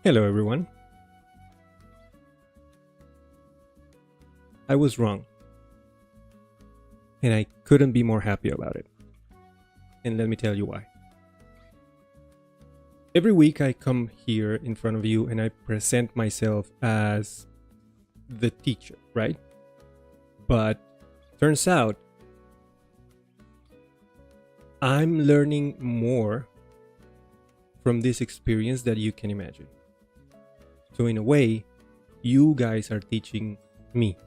Hello everyone. I was wrong. And I couldn't be more happy about it. And let me tell you why. Every week I come here in front of you and I present myself as the teacher, right? But turns out I'm learning more from this experience that you can imagine. So in a way, you guys are teaching me.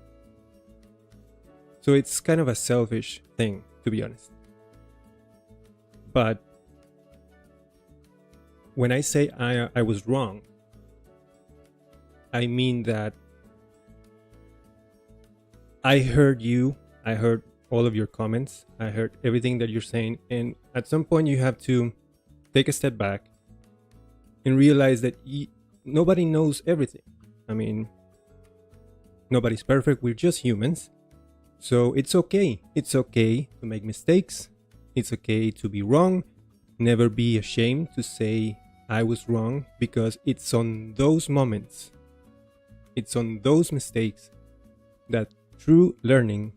So it's kind of a selfish thing, to be honest. But when I say I was wrong, I mean that I heard you, I heard all of your comments, I heard everything that you're saying, and at some point you have to take a step back and realize that nobody knows everything. I mean, nobody's perfect, we're just humans. So it's okay. It's okay to make mistakes. It's okay to be wrong. Never be ashamed to say I was wrong, because it's on those moments, it's on those mistakes that true learning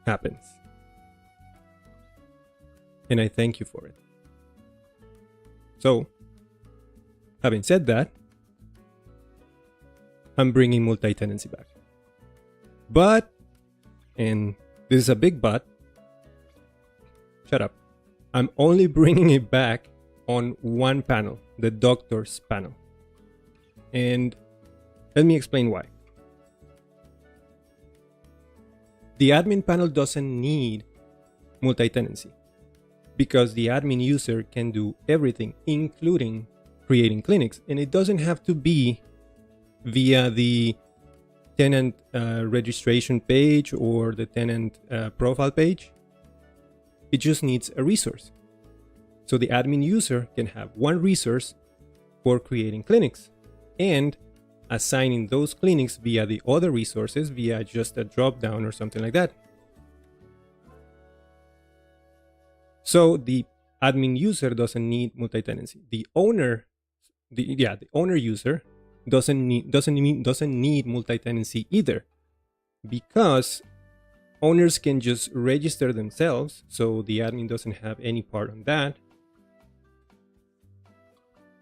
happens. And I thank you for it. So, having said that, I'm bringing multi-tenancy back. But, and this is a big but, shut up, I'm only bringing it back on one panel, the doctor's panel. And let me explain why. The admin panel doesn't need multi-tenancy because the admin user can do everything, including creating clinics. And it doesn't have to be via the tenant registration page or the tenant profile page. It just needs a resource. So the admin user can have one resource for creating clinics and assigning those clinics via the other resources via just a drop down or something like that. So the admin user doesn't need multi-tenancy. The owner user doesn't need multi-tenancy either, because owners can just register themselves, so the admin doesn't have any part on that.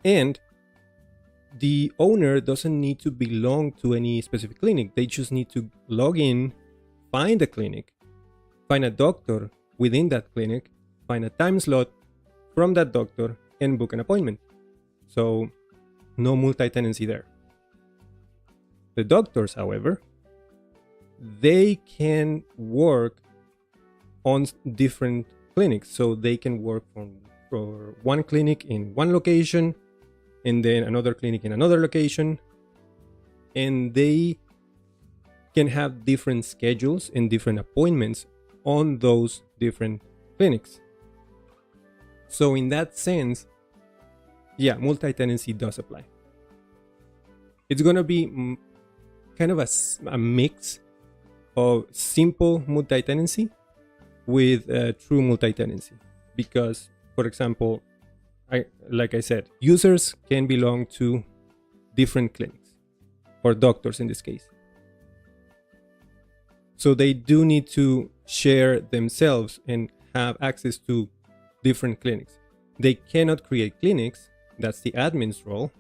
And the owner doesn't need to belong to any specific clinic. They just need to log in, find a clinic, find a doctor within that clinic, find a time slot from that doctor, and book an appointment. So no multi-tenancy there. The doctors, however, they can work on different clinics. So they can work for one clinic in one location, and then another clinic in another location, and they can have different schedules and different appointments on those different clinics. So in that sense, yeah, multi-tenancy does apply. It's gonna be kind of a mix of simple multi-tenancy with true multi-tenancy, because, for example, like I said, users can belong to different clinics, or doctors in this case. So they do need to share themselves and have access to different clinics. They cannot create clinics, that's the admin's role,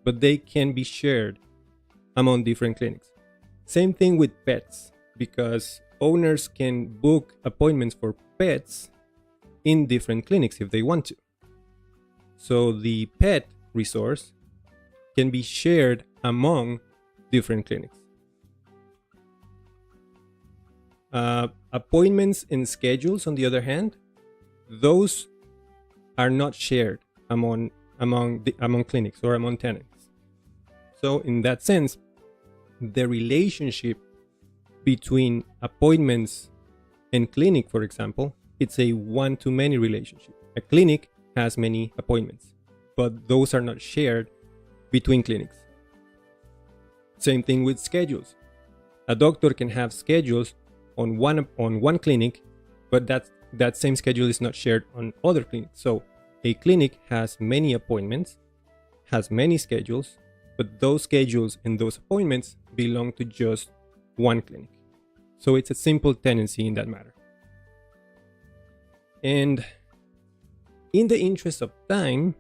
but they can be shared among different clinics. Same thing with pets, because owners can book appointments for pets in different clinics if they want to. So the pet resource can be shared among different clinics. Appointments and schedules, on the other hand, those are not shared among clinics or among tenants. So in that sense, the relationship between appointments and clinic, for example, it's a one-to-many relationship. A clinic has many appointments, but those are not shared between clinics. Same thing with schedules. A doctor can have schedules on one clinic, but that same schedule is not shared on other clinics. So a clinic has many appointments, has many schedules, but those schedules and those appointments belong to just one clinic. So it's a simple tenancy in that matter. And in the interest of time,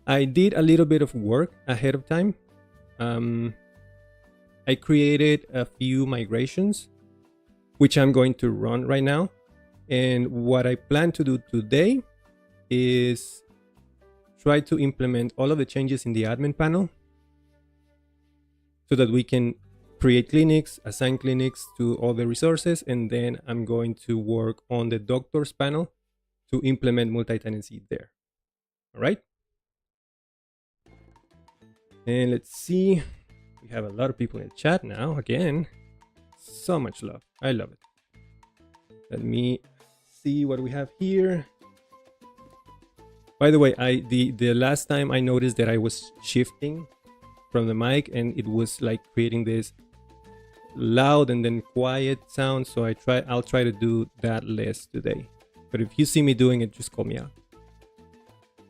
I did a little bit of work ahead of time. I created a few migrations, which I'm going to run right now. And what I plan to do today is try to implement all of the changes in the admin panel so that we can create clinics, assign clinics to all the resources, and then I'm going to work on the doctors panel to implement multi-tenancy there. All right. And let's see. We have a lot of people in the chat now. Again, so much love. I love it. Let me see what we have here. By the way, the last time I noticed that I was shifting from the mic and it was like creating this loud and then quiet sound. So I'll try to do that less today. But if you see me doing it, just call me out.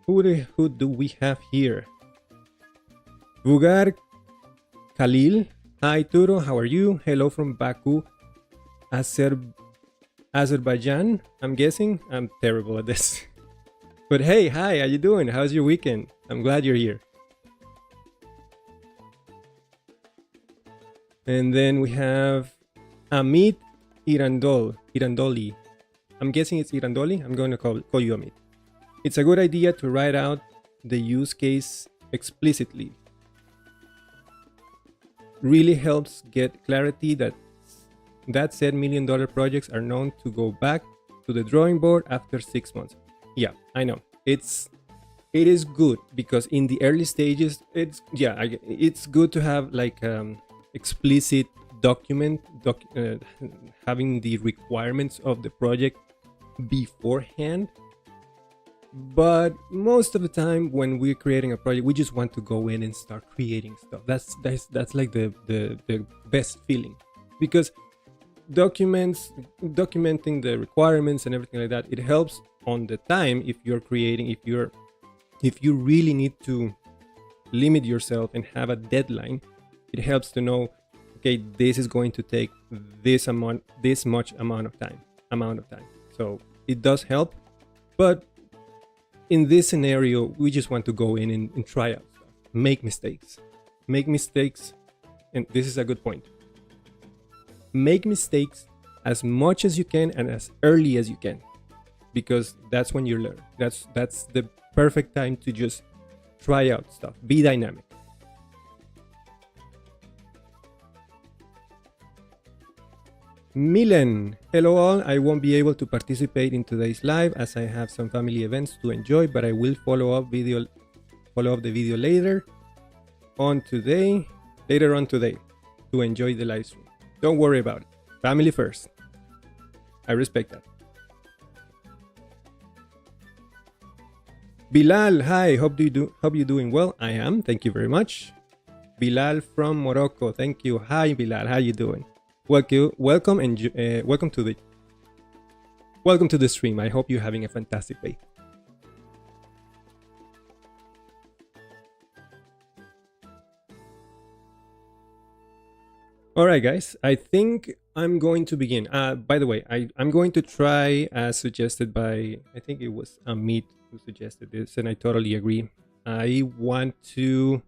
Who do we have here? Bugar Khalil. Hi Turo, how are you? Hello from Baku, Azerbaijan, I'm guessing. I'm terrible at this. But hey, hi, how you doing? How's your weekend? I'm glad you're here. And then we have Amit Irandoli. I'm guessing it's Irandoli. I'm going to call you Amit. It's a good idea to write out the use case explicitly. Really helps get clarity that said $1 million projects are known to go back to the drawing board after 6 months. Yeah, I know. It is good because in the early stages, it's good to have like explicit document having the requirements of the project beforehand. But most of the time when we're creating a project, we just want to go in and start creating stuff. That's like the best feeling, because documenting the requirements and everything like that, it helps on the time. If you're creating, if you really need to limit yourself and have a deadline, it helps to know, okay, this is going to take this much amount of time. So it does help. But in this scenario, we just want to go in and try out stuff, make mistakes, and this is a good point. Make mistakes as much as you can and as early as you can, because that's when you learn. That's the perfect time to just try out stuff. Be dynamic. Milen, hello all. I won't be able to participate in today's live as I have some family events to enjoy, but I will follow up the video later on today to enjoy the live stream. Don't worry about it. Family first. I respect that. Bilal, hi. Hope you're doing well. I am. Thank you very much. Bilal from Morocco. Thank you. Hi, Bilal. How you doing? Welcome to the stream. I hope you're having a fantastic day. All right, guys. I think I'm going to begin. By the way, I'm going to try, as suggested by, I think it was Amit who suggested this, and I totally agree. I want to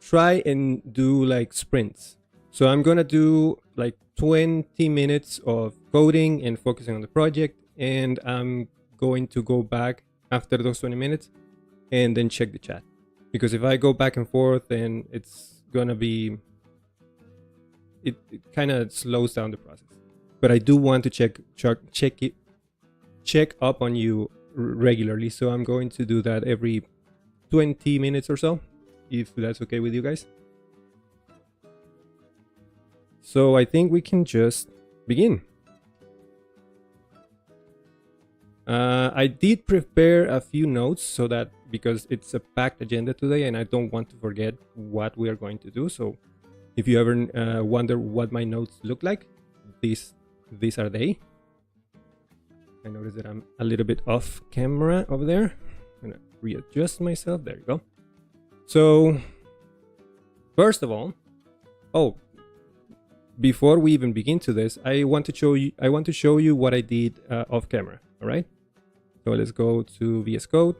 try and do like sprints. So I'm gonna do like 20 minutes of coding and focusing on the project, and I'm going to go back after those 20 minutes and then check the chat, because if I go back and forth, then it's gonna be, it kind of slows down the process. But I do want to check up on you regularly, so I'm going to do that every 20 minutes or so, if that's okay with you guys. So I think we can just begin. I did prepare a few notes so that, because it's a packed agenda today and I don't want to forget what we are going to do. So if you ever wonder what my notes look like, these are they. I noticed that I'm a little bit off camera over there. I'm gonna readjust myself. There you go. So first of all, before we even begin to this, I want to show you what I did off camera. All right. So let's go to VS Code.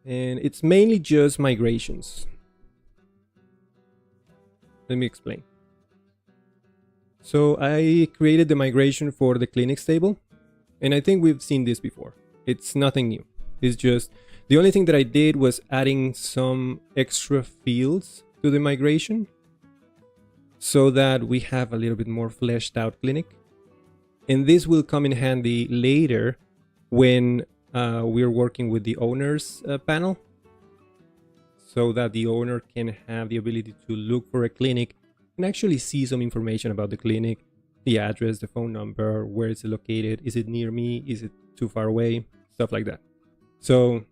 And it's mainly just migrations. Let me explain. So I created the migration for the clinics table, and I think we've seen this before. It's nothing new. It's just the only thing that I did was adding some extra fields to the migration so that we have a little bit more fleshed out clinic. And this will come in handy later when we're working with the owners panel, so that the owner can have the ability to look for a clinic and actually see some information about the clinic, the address, the phone number, where is it located, is it near me, is it too far away, stuff like that. So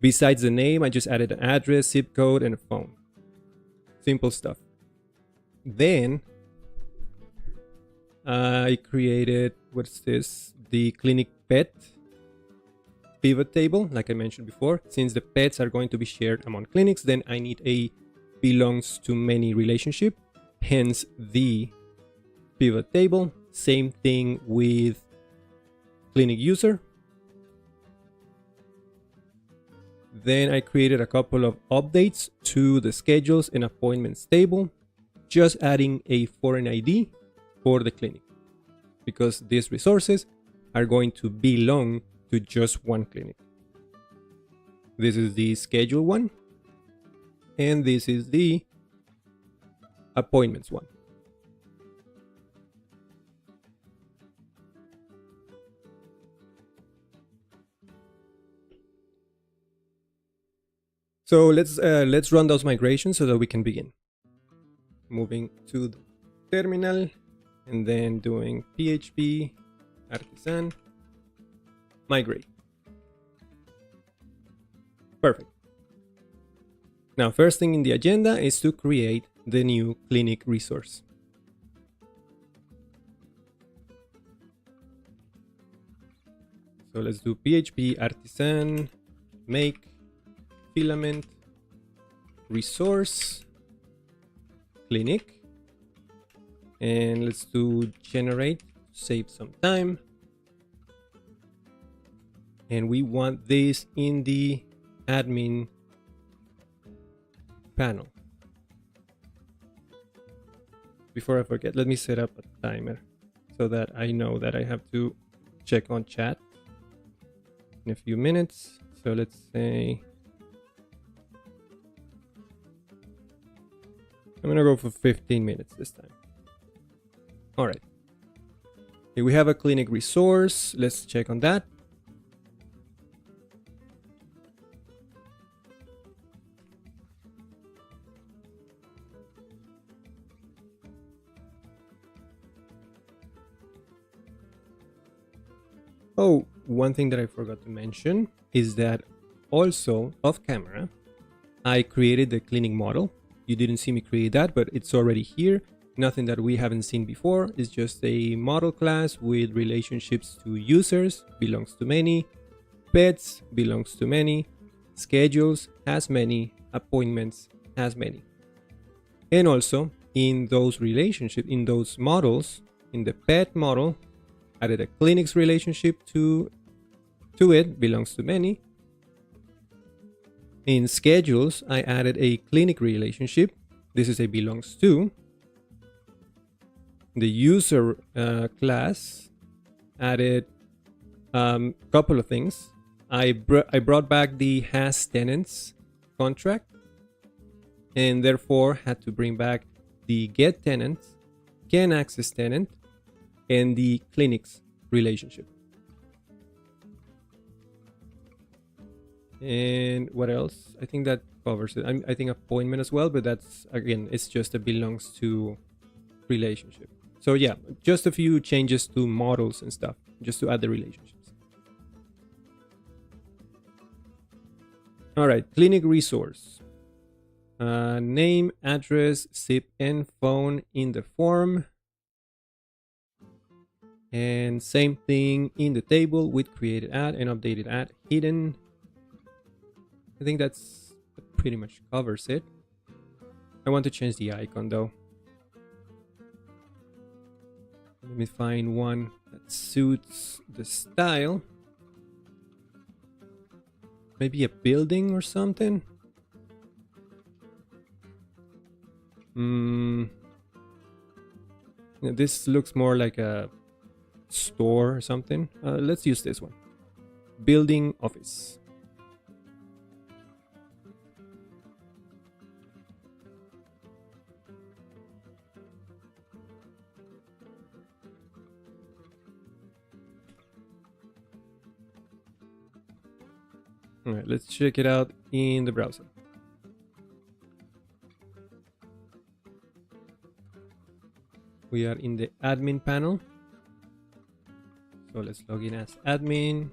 besides the name, I just added an address, zip code, and a phone. Simple stuff. Then I created, what's this? The clinic pet pivot table, like I mentioned before. Since the pets are going to be shared among clinics, then I need a belongs to many relationship, hence the pivot table. Same thing with clinic user. Then I created a couple of updates to the schedules and appointments table, just adding a foreign ID for the clinic, because these resources are going to belong to just one clinic. This is the schedule one, and this is the appointments one. So let's run those migrations so that we can begin. Moving to the terminal and then doing PHP artisan migrate. Perfect. Now, first thing in the agenda is to create the new clinic resource. So let's do PHP artisan make filament resource clinic, and let's do generate, save some time. And we want this in the admin panel. Before I forget, let me set up a timer so that I know that I have to check on chat in a few minutes. So let's say I'm gonna go for 15 minutes this time. All right. Here we have a clinic resource. Let's check on that. Oh, one thing that I forgot to mention is that also off camera, I created the clinic model. You didn't see me create that, but it's already here. Nothing that we haven't seen before. It's just a model class with relationships to users, belongs to many, pets, belongs to many, schedules, has many, appointments, has many. And also in those relationships, in those models, in the pet model, added a clinics relationship to it, belongs to many. In schedules, I added a clinic relationship. This is a belongs to. The user class added a couple of things. I brought back the has tenants contract, and therefore had to bring back the get tenant, can access tenant, and the clinics relationship. And what else? I think that covers it. I think appointment as well, but that's, again, it's just a belongs to relationship. So yeah, just a few changes to models and stuff, just to add the relationships. All right, clinic resource. Name, address, zip, and phone in the form. And same thing in the table with created ad and updated ad hidden. I think that pretty much covers it. I want to change the icon though. Let me find one that suits the style. Maybe a building or something. This looks more like a store or something. Let's use this one. Building office. All right, let's check it out in the browser. We are in the admin panel. So let's log in as admin.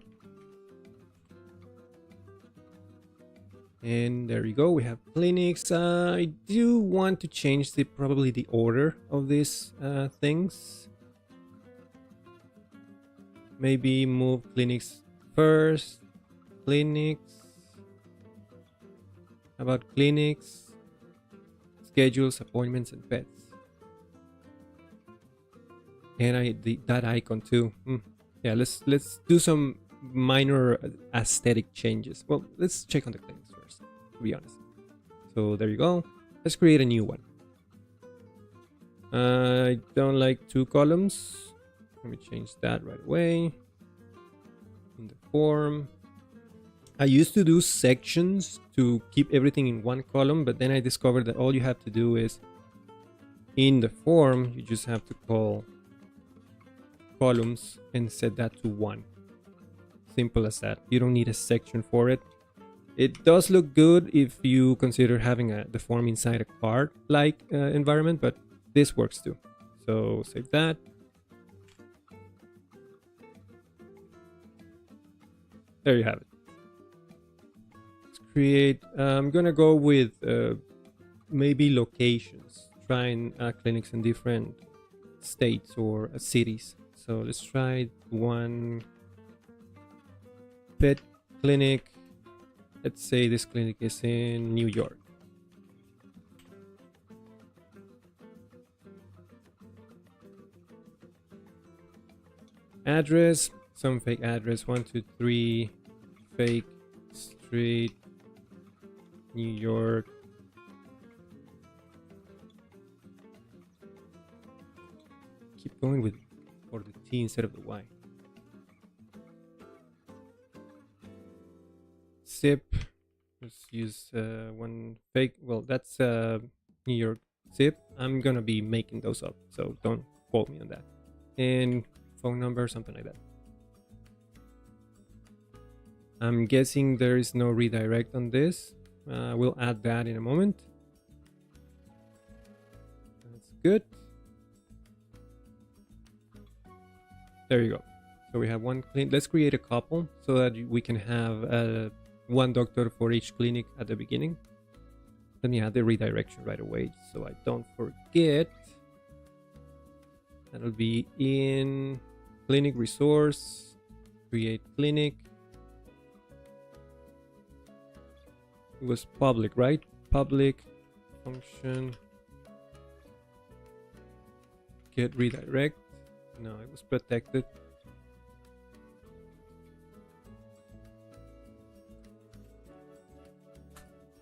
And there you go, we have clinics. I do want to change probably the order of these things. Maybe move clinics first. Clinics. How about clinics? Schedules, appointments, and pets. And that icon too. Yeah, let's do some minor aesthetic changes. Well, let's check on the clinics first, to be honest. So there you go. Let's create a new one. I don't like 2 columns. Let me change that right away. In the form. I used to do sections to keep everything in one column, but then I discovered that all you have to do is in the form, you just have to call columns and set that to 1. Simple as that. You don't need a section for it. It does look good if you consider having the form inside a card-like environment, but this works too. So save that. There you have it. Create. I'm gonna go with maybe locations, trying clinics in different states or cities. So let's try one pet clinic. Let's say this clinic is in New York. Address, some fake address, 123 fake street, New York. Keep going with for the T instead of the Y. Zip. Let's use one fake. Well, that's New York zip. I'm gonna be making those up, so don't quote me on that. And phone number, something like that. I'm guessing there is no redirect on this. We'll add that in a moment. That's good. There you go. So we have one clinic. Let's create a couple so that we can have one doctor for each clinic at the beginning. Let me add the redirection right away so I don't forget. That'll be in clinic resource, create clinic. It was public, right? Public function get redirect. No, it was protected.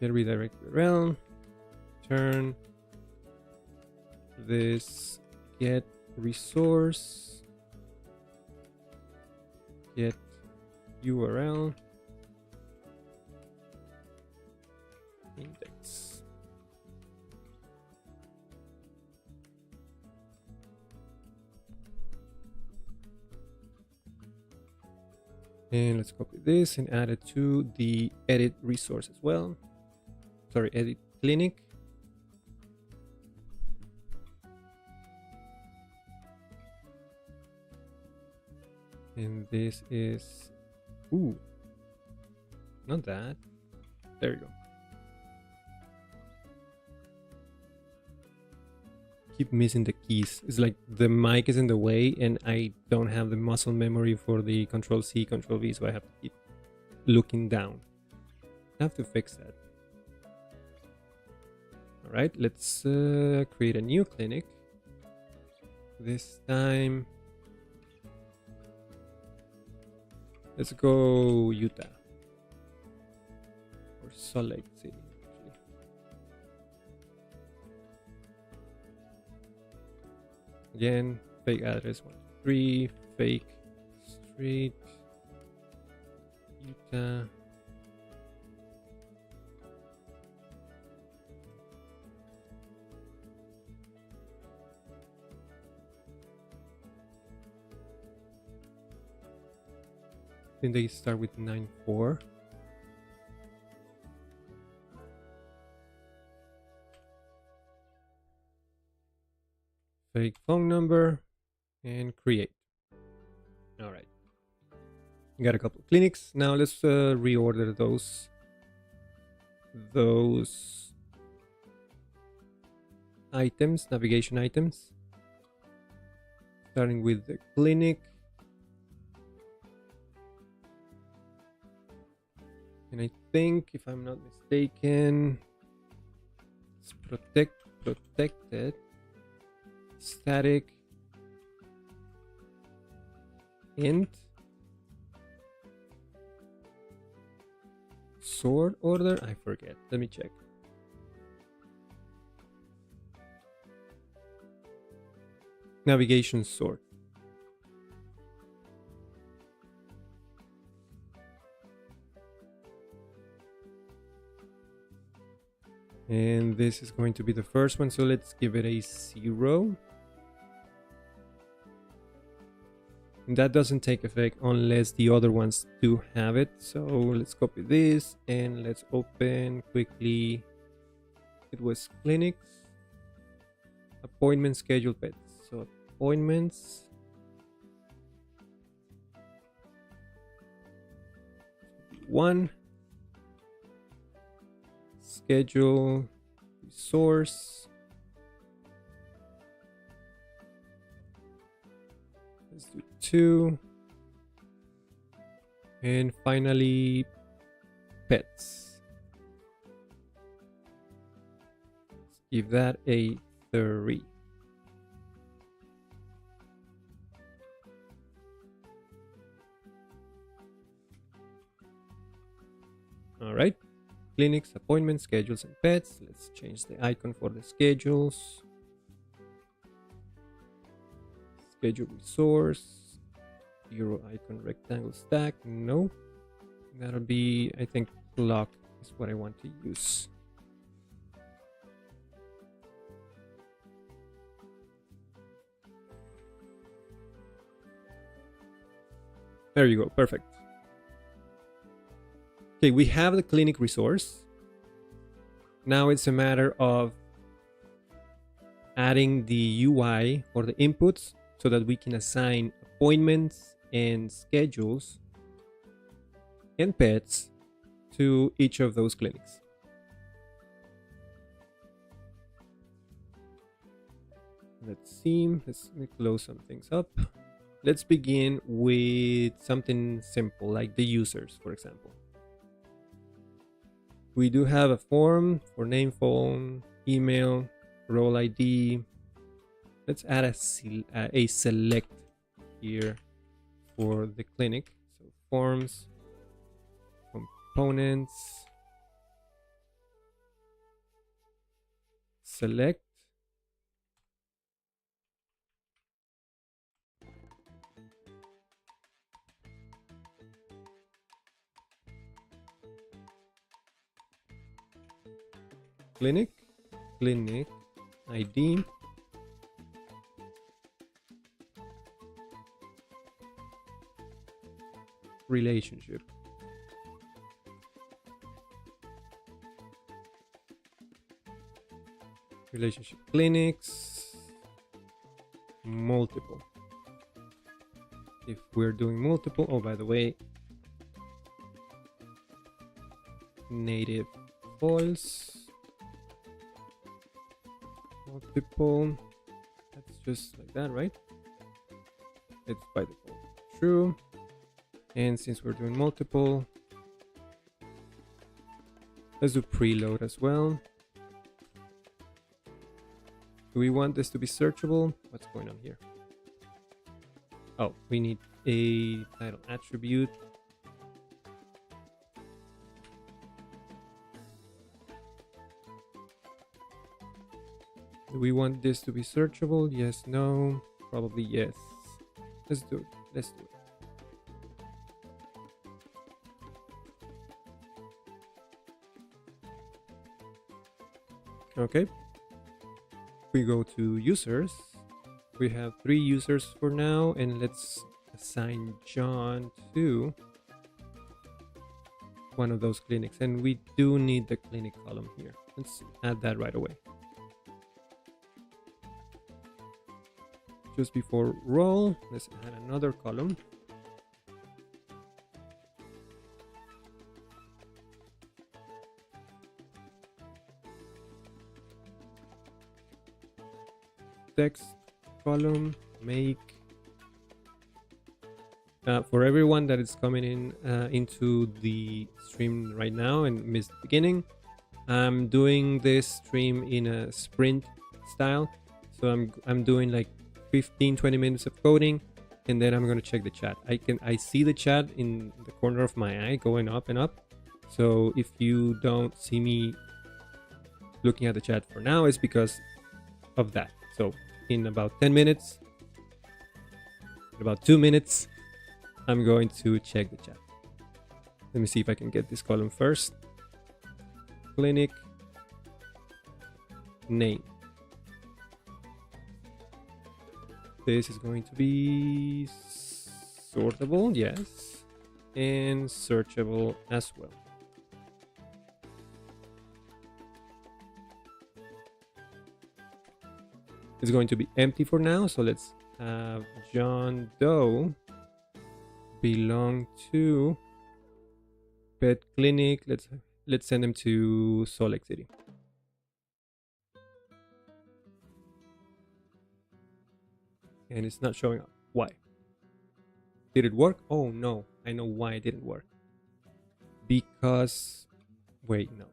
Get redirect URL. Turn this get resource get URL index. And let's copy this and add it to the edit resource as well. Sorry, edit clinic. And this is, ooh, not that. There you go. keep missing the keys. It's like the mic is in the way and I don't have the muscle memory for the Control C, Control V, so I have to keep looking down. I have to fix that. All right, let's create a new clinic. This time, let's go Utah or Salt Lake City. Again, fake address 123, fake street, Utah. I think they start with 94. Fake phone number and create. All right. We got a couple of clinics. Now let's reorder those items, navigation items. Starting with the clinic. And I think, if I'm not mistaken, it's protected, static, int, sort order. I forget. Let me check. Navigation sort. And this is going to be the first one, so let's give it a 0. And that doesn't take effect unless the other ones do have it. So let's copy this and let's open quickly. It was clinics, appointment, schedule, pets. So appointments. One. Schedule, resource. Let's do 2. And finally, pets. Let's give that a 3. All right. Clinics, appointments, schedules, and pets. Let's change the icon for the schedules. Schedule resource. 0 icon rectangle stack. No. That'll be, I think, clock is what I want to use. There you go. Perfect. Okay, we have the clinic resource. Now it's a matter of adding the UI or the inputs so that we can assign appointments and schedules and pets to each of those clinics. Let's see. Let me close some things up. Let's begin with something simple like the users, for example. We do have a form for name, phone, email, role ID. Let's add a select here for the clinic. So forms, components, select. Clinic ID, relationship, clinics, multiple. If we're doing multiple, oh, by the way, native false. Multiple That's just like that, right? It's by default true. And since we're doing multiple, let's do preload as well. Do we want this to be searchable? What's going on here? Oh, we need a title attribute. Do we want this to be searchable? Yes, no, probably yes. Let's do it. Let's do it. Okay. We go to users. We have 3 users for now, and let's assign John to one of those clinics. And we do need the clinic column here. Let's add that right away. Just before roll, let's add another column. Text column make for everyone that is coming in into the stream right now and missed the beginning. I'm doing this stream in a sprint style, so I'm doing like 15-20 minutes of coding, and then I'm going to check the chat. I see the chat in the corner of my eye going up and up, so if you don't see me looking at the chat for now, it's because of that. So in about 10 minutes, in about 2 minutes, I'm going to check the chat. Let me see if I can get this column first. Clinic name. This is going to be sortable, yes, and searchable as well. It's going to be empty for now, so let's have John Doe belong to pet clinic. Let's send them to Salt Lake City. And it's not showing up. Why? Did it work? Oh no, I know why it didn't work. Because, wait, no.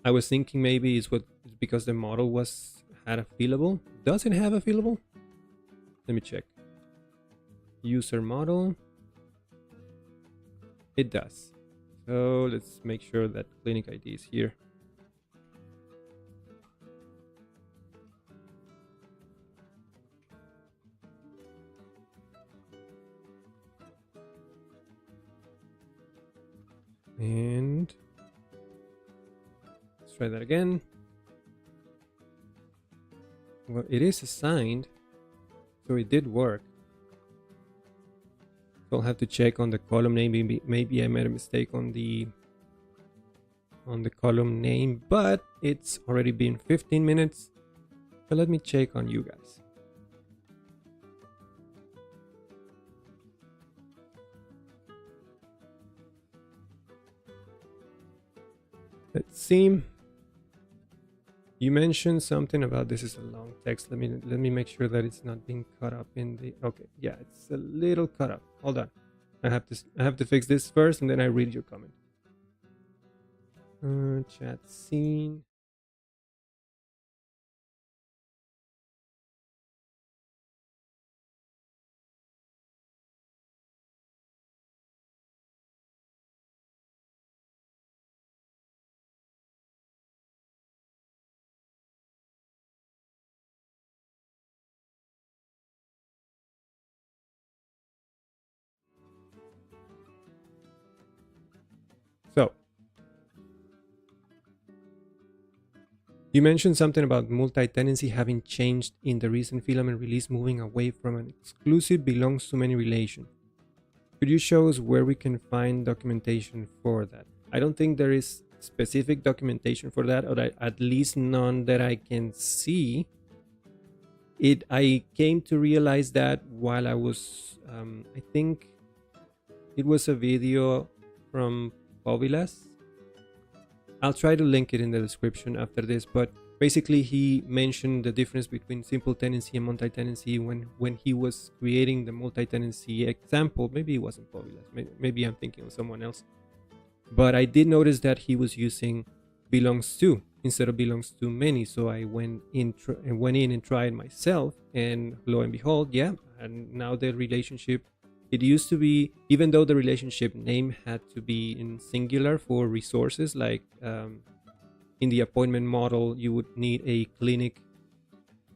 I was thinking maybe it's because the model had a fillable. Does it have a fillable? Let me check. User model. It does. So let's make sure that clinic ID is here. And let's try that again. Well, it is assigned, so it did work. So I'll have to check on the column name. Maybe I made a mistake on the column name, but it's already been 15 minutes. So let me check on you guys. Let's see. You mentioned something about this is a long text. Let me make sure that it's not being cut up in the. Okay, yeah, it's a little cut up. Hold on, I have to fix this first, and then I read your comment. Chat scene. So, you mentioned something about multi-tenancy having changed in the recent Filament release, moving away from an exclusive belongs to many relation. Could you show us where we can find documentation for that? I don't think there is specific documentation for that, or at least none that I can see. I came to realize that while I was, I think it was a video from Povilas. I'll try to link it in the description after this, but Basically, he mentioned the difference between simple tenancy and multi-tenancy when he was creating the multi-tenancy example. Maybe it wasn't Populous. Maybe I'm thinking of someone else. But I did notice that he was using belongs to instead of belongs to many. So I went in and tried myself, and lo and behold, yeah. And now the relationship, it used to be, even though the relationship name had to be in singular for resources, like in the appointment model, you would need a clinic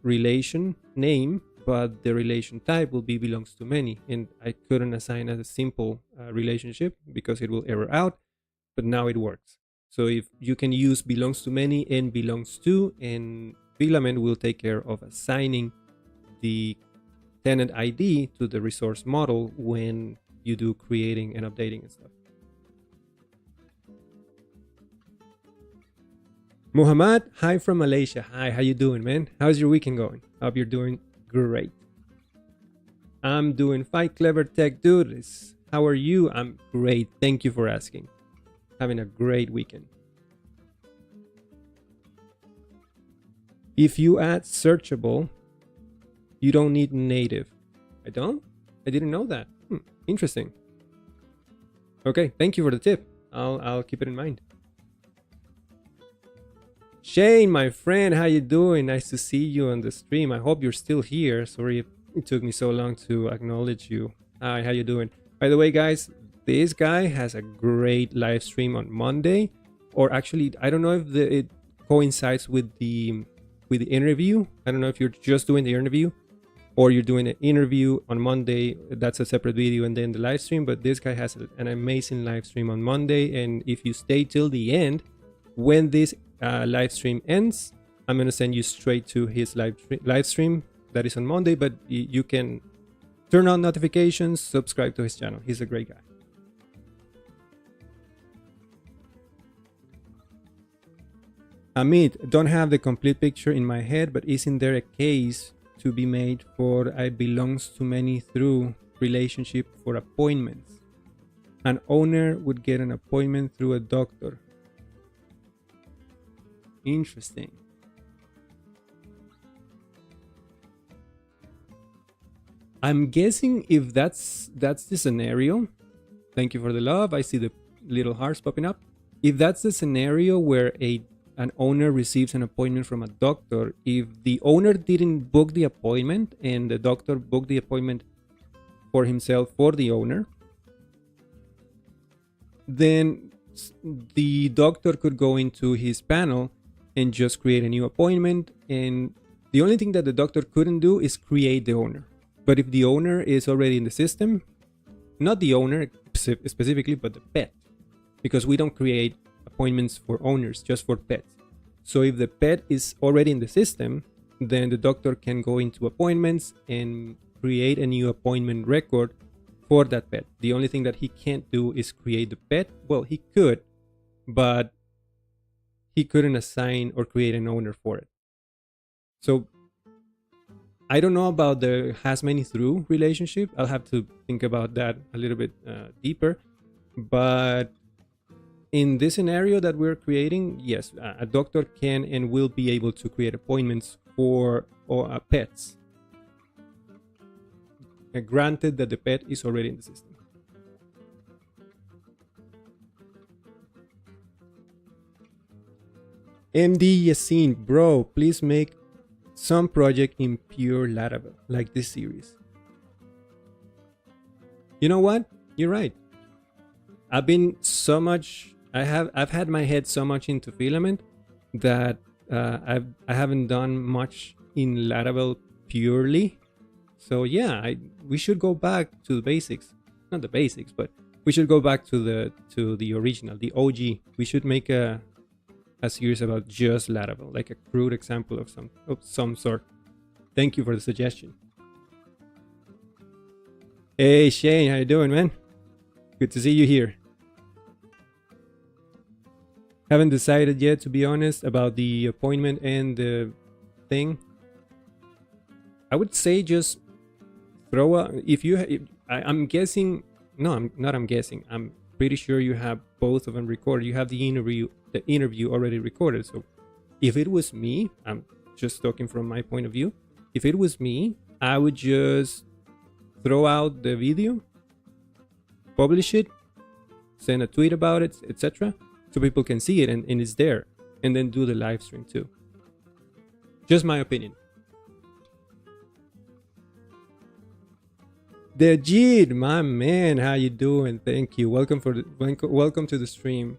relation name, but the relation type will be belongs to many. And I couldn't assign as a simple relationship because it will error out, but now it works. So if you can use belongs to many and belongs to, and Filament will take care of assigning the tenant ID to the resource model when you do creating and updating and stuff. Muhammad, hi from Malaysia. Hi, how you doing, man? How's your weekend going? Hope you're doing great. I'm doing fine, clever tech dudes. How are you? I'm great. Thank you for asking. Having a great weekend. If you add searchable, you don't need native. I don't? I didn't know that. Interesting. Okay, thank you for the tip. I'll keep it in mind. Shane, my friend, how you doing? Nice to see you on the stream. I hope you're still here. Sorry it took me so long to acknowledge you. Hi, how you doing? By the way, guys, this guy has a great live stream on Monday, or actually, I don't know if it coincides with the interview. I don't know if you're just doing the interview or you're doing an interview on Monday. That's a separate video, and then the live stream. But this guy has an amazing live stream on Monday, and if you stay till the end, when this live stream ends, I'm gonna send you straight to his live stream that is on Monday. But you can turn on notifications, subscribe to his channel. He's a great guy. Amit, don't have the complete picture in my head, but isn't there a case to be made for I belongs to many through relationship for appointments? An owner would get an appointment through a doctor. Interesting. I'm guessing if that's the scenario. Thank you for the love. I see the little hearts popping up. If that's the scenario where an owner receives an appointment from a doctor, if the owner didn't book the appointment and the doctor booked the appointment for himself for the owner, then the doctor could go into his panel and just create a new appointment. And the only thing that the doctor couldn't do is create the owner. But if the owner is already in the system, not the owner specifically, but the pet, because we don't create appointments for owners, just for pets. So if the pet is already in the system, then the doctor can go into appointments and create a new appointment record for that pet. The only thing that he can't do is create the pet. Well, he could, but he couldn't assign or create an owner for it. So I don't know about the has many through relationship. I'll have to think about that a little bit deeper. But in this scenario that we're creating, yes, a doctor can and will be able to create appointments for pets. Granted that the pet is already in the system. MD Yassine, bro, please make some project in pure Laravel, like this series. You know what? You're right. I've had my head so much into Filament that I haven't done much in Laravel purely. So yeah, we should go back to the basics. Not the basics, but we should go back to the original, the OG. We should make a series about just Laravel, like a crude example of some sort. Thank you for the suggestion. Hey Shane, how you doing, man? Good to see you here. Haven't decided yet, to be honest, about the appointment and the thing. I would say just throw I'm guessing. No, I'm guessing. I'm pretty sure you have both of them recorded. You have the interview already recorded. So if it was me, I'm just talking from my point of view. If it was me, I would just throw out the video, publish it, send a tweet about it, etc. so people can see it and it's there, and then do the live stream too. Just my opinion. Dejid, my man, how you doing? Thank you. Welcome to the stream.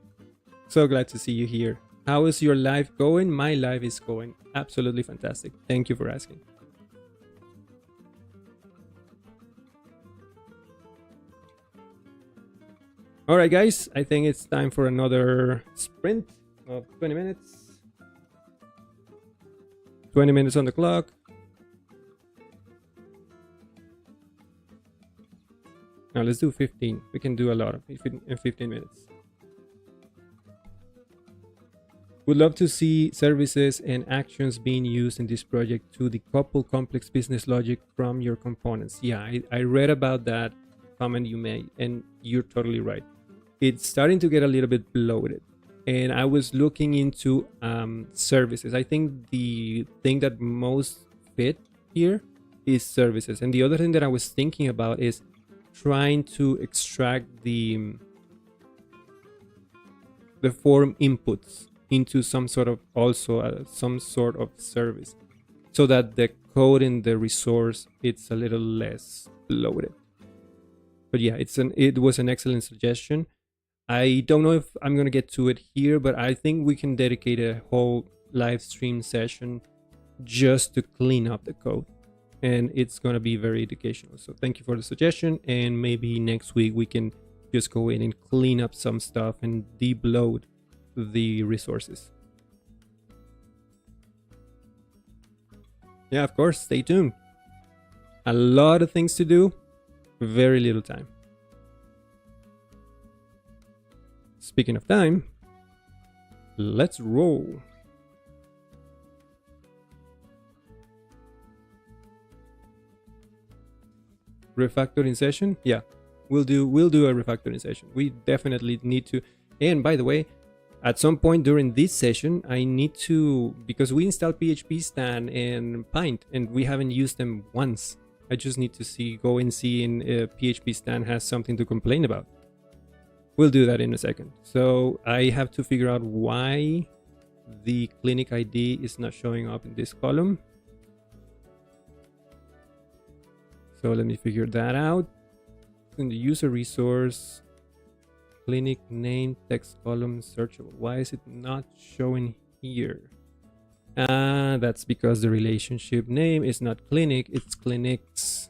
So glad to see you here. How is your life going? My life is going absolutely fantastic. Thank you for asking. All right, guys, I think it's time for another sprint of 20 minutes. 20 minutes on the clock. Now let's do 15. We can do a lot of it in 15 minutes. Would love to see services and actions being used in this project to decouple complex business logic from your components. Yeah, I read about that comment you made, and you're totally right. It's starting to get a little bit bloated. And I was looking into services. I think the thing that most fit here is services. And the other thing that I was thinking about is trying to extract the form inputs into some sort of some sort of service, so that the code in the resource it's a little less bloated. But yeah, it was an excellent suggestion. I don't know if I'm gonna get to it here, but I think we can dedicate a whole live stream session just to clean up the code, and it's gonna be very educational. So thank you for the suggestion, and maybe next week we can just go in and clean up some stuff and debloat the resources. Yeah, of course, stay tuned. A lot of things to do, very little time. Speaking of time, let's roll. Refactoring session? Yeah, we'll do a refactoring session. We definitely need to. And by the way, at some point during this session, I need to, because we installed PHP Stan and Pint, and we haven't used them once. I just need to go and see if PHP Stan has something to complain about. We'll do that in a second. So I have to figure out why the clinic ID is not showing up in this column. So let me figure that out. In the user resource, clinic name, text column, searchable. Why is it not showing here? That's because the relationship name is not clinic, it's clinics.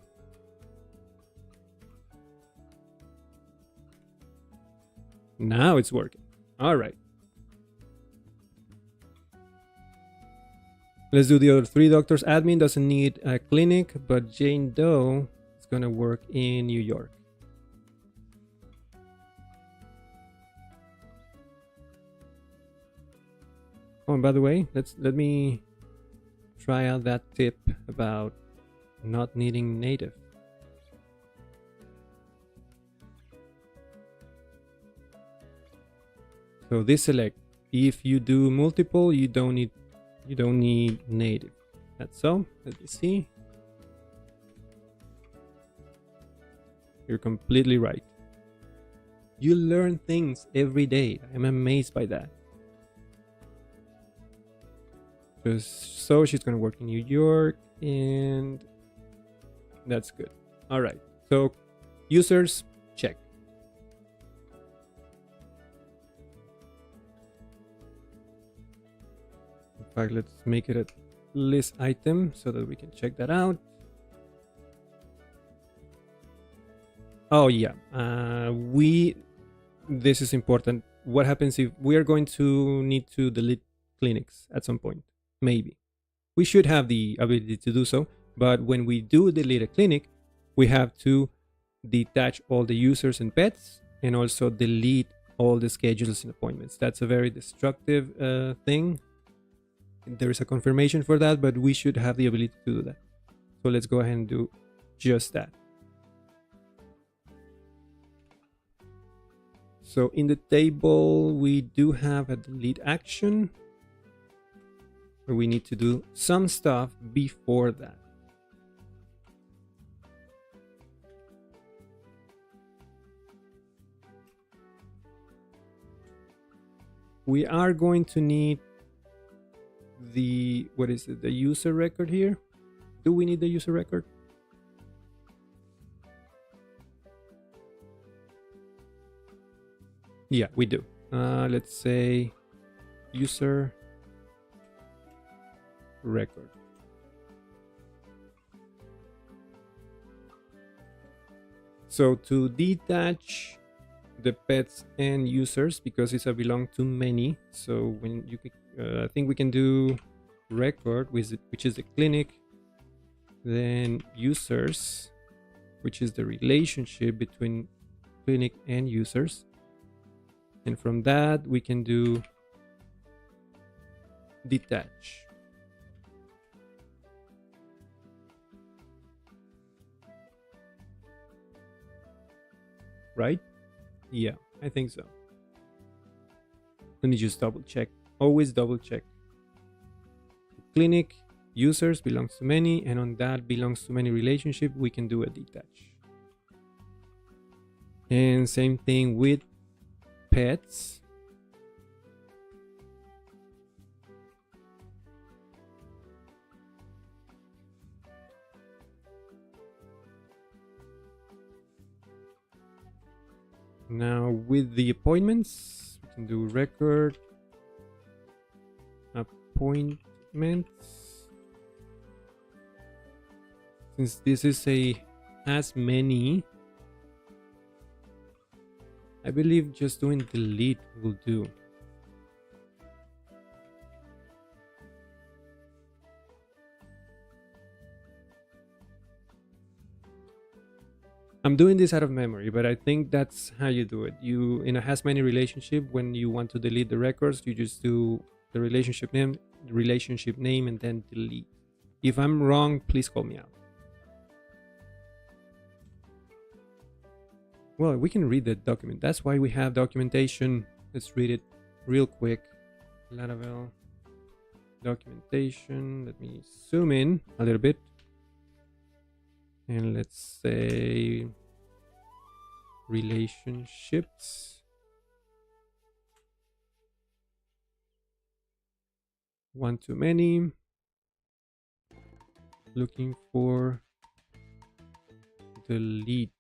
Now it's working. All right. Let's do the other three doctors. Admin doesn't need a clinic, but Jane Doe is going to work in New York. Oh, and by the way, let me try out that tip about not needing native. So this select, if you do multiple, you don't need native. That's so. Let me see. You're completely right. You learn things every day. I'm amazed by that. So she's gonna work in New York, and that's good. All right. So users, check. In fact, let's make it a list item so that we can check that out. Oh yeah, this is important. What happens if we are going to need to delete clinics at some point? Maybe. We should have the ability to do so, but when we do delete a clinic, we have to detach all the users and pets, and also delete all the schedules and appointments. That's a very destructive thing. There is a confirmation for that, but we should have the ability to do that. So let's go ahead and do just that. So in the table, we do have a delete action. where we need to do some stuff before that. We are going to need the, what is it, the user record here? Do we need the user record? Yeah, we do. Let's say user record. So to detach the pets and users, because it's a belong to many, so when you I think we can do record, which is the clinic, then users, which is the relationship between clinic and users, and from that we can do detach. Right? Yeah, I think so. Let me just double check. Always double check. Clinic users belongs to many, and on that belongs to many relationship, we can do a detach. And same thing with pets. Now with the appointments, we can do record appointments. Since this is a has many, I believe just doing delete will do. I'm doing this out of memory, but I think that's how you do it. You, in a has many relationship, when you want to delete the records, you just do the relationship name, and then delete. If I'm wrong, please call me out. Well, we can read the document. That's why we have documentation. Let's read it real quick. Laravel documentation. Let me zoom in a little bit. And let's say relationships. One to many. Looking for delete.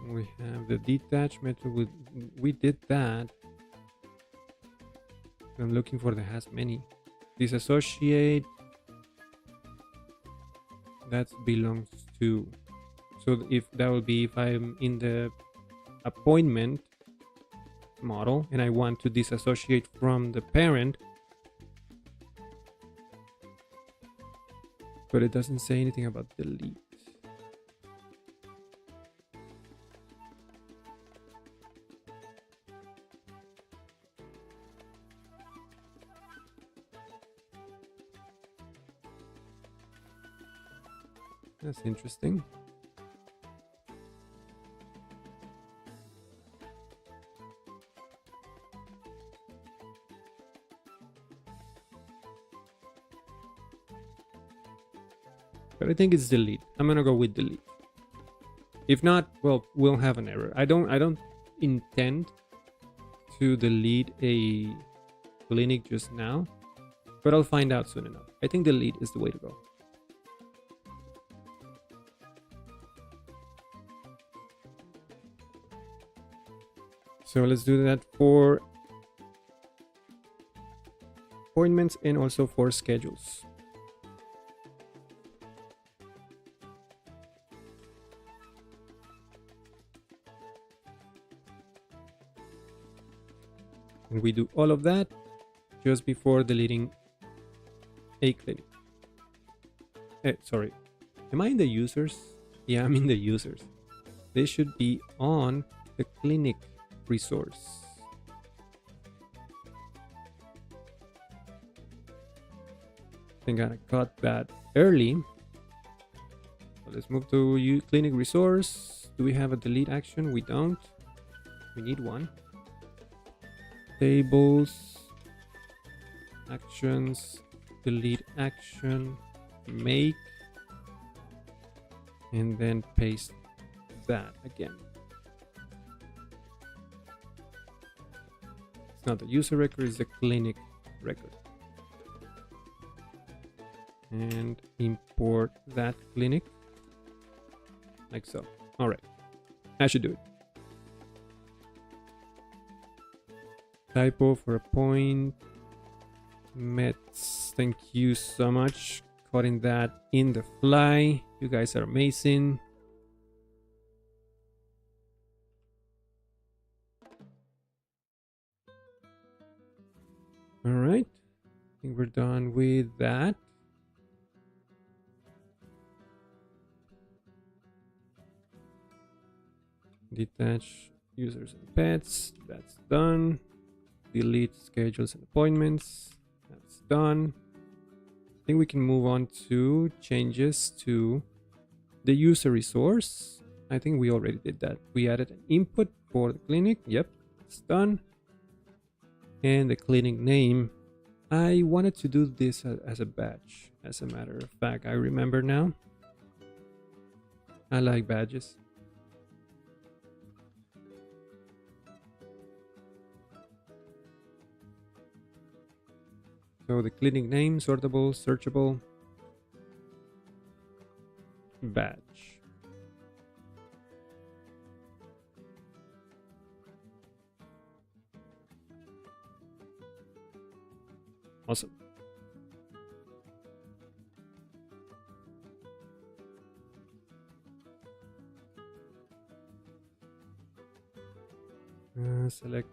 We have the detach method. We did that. I'm looking for the has many. Disassociate. That belongs to. So if that will be if I'm in the appointment model and I want to disassociate from the parent, but it doesn't say anything about delete. That's interesting. But I think it's delete. I'm gonna go with delete. If not, well, we'll have an error. I don't intend to delete a clinic just now, but I'll find out soon enough. I think delete is the way to go. So let's do that for appointments and also for schedules. And we do all of that just before deleting a clinic. Sorry, am I in the users? Yeah, I'm in the users. They should be on the clinic resource. I think I got that early. So let's move to clinic resource. Do we have a delete action? We don't. We need one. Tables, actions, delete action, make, and then paste that again. It's not the user record, it's the clinic record. And import that clinic like so. All right, that should do it. Typo for a point. Mets, thank you so much. Cutting that in the fly. You guys are amazing. All right, I think we're done with that. Detach users and pets, that's done. Delete schedules and appointments, that's done. I think we can move on to changes to the user resource. I think we already did that. We added an input for the clinic. Yep, it's done. And the clinic name, I wanted to do this as a badge. As a matter of fact, I remember now. I like badges. So the clinic name, sortable, searchable, badge. Awesome. Select.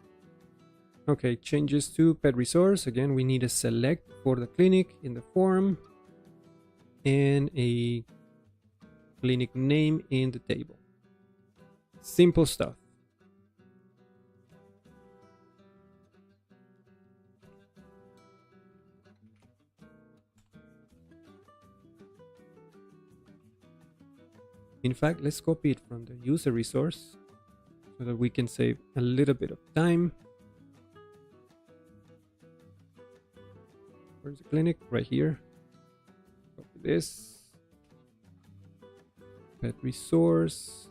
Okay, changes to pet resource. Again, we need a select for the clinic in the form and a clinic name in the table. Simple stuff. In fact, let's copy it from the user resource so that we can save a little bit of time. Where's the clinic? Right here. Copy this. Pet resource.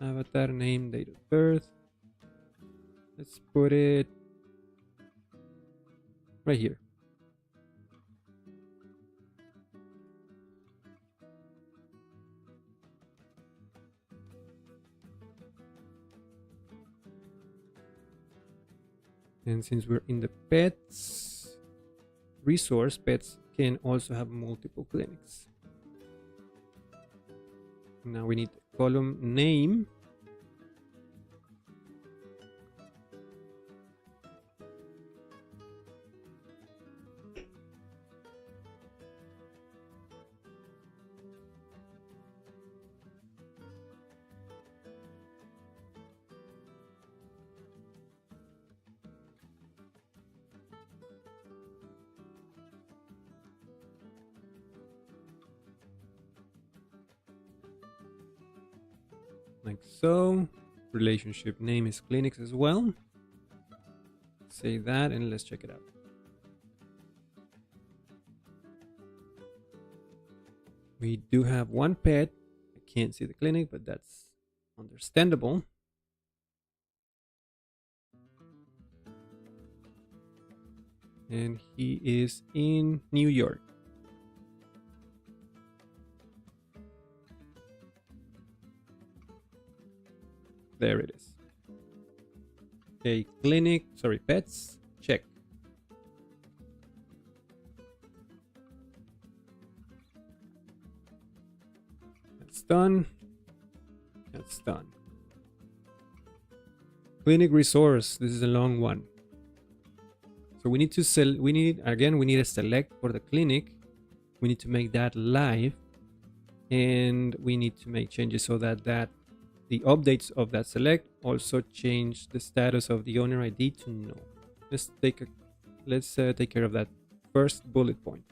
Avatar name, date of birth. Let's put it right here. And since we're in the pets resource, pets can also have multiple clinics. Now we need the column name. Like so. Relationship name is clinics as well. Say that and let's check it out. We do have one pet. I can't see the clinic, but that's understandable. And he is in New York. There it is. Okay, clinic, sorry, pets, check. That's done. That's done. Clinic resource, this is a long one. So we need to we need a select for the clinic. We need to make that live. And we need to make changes so that the updates of that select also change the status of the owner ID to no. Let's take care of that first bullet point.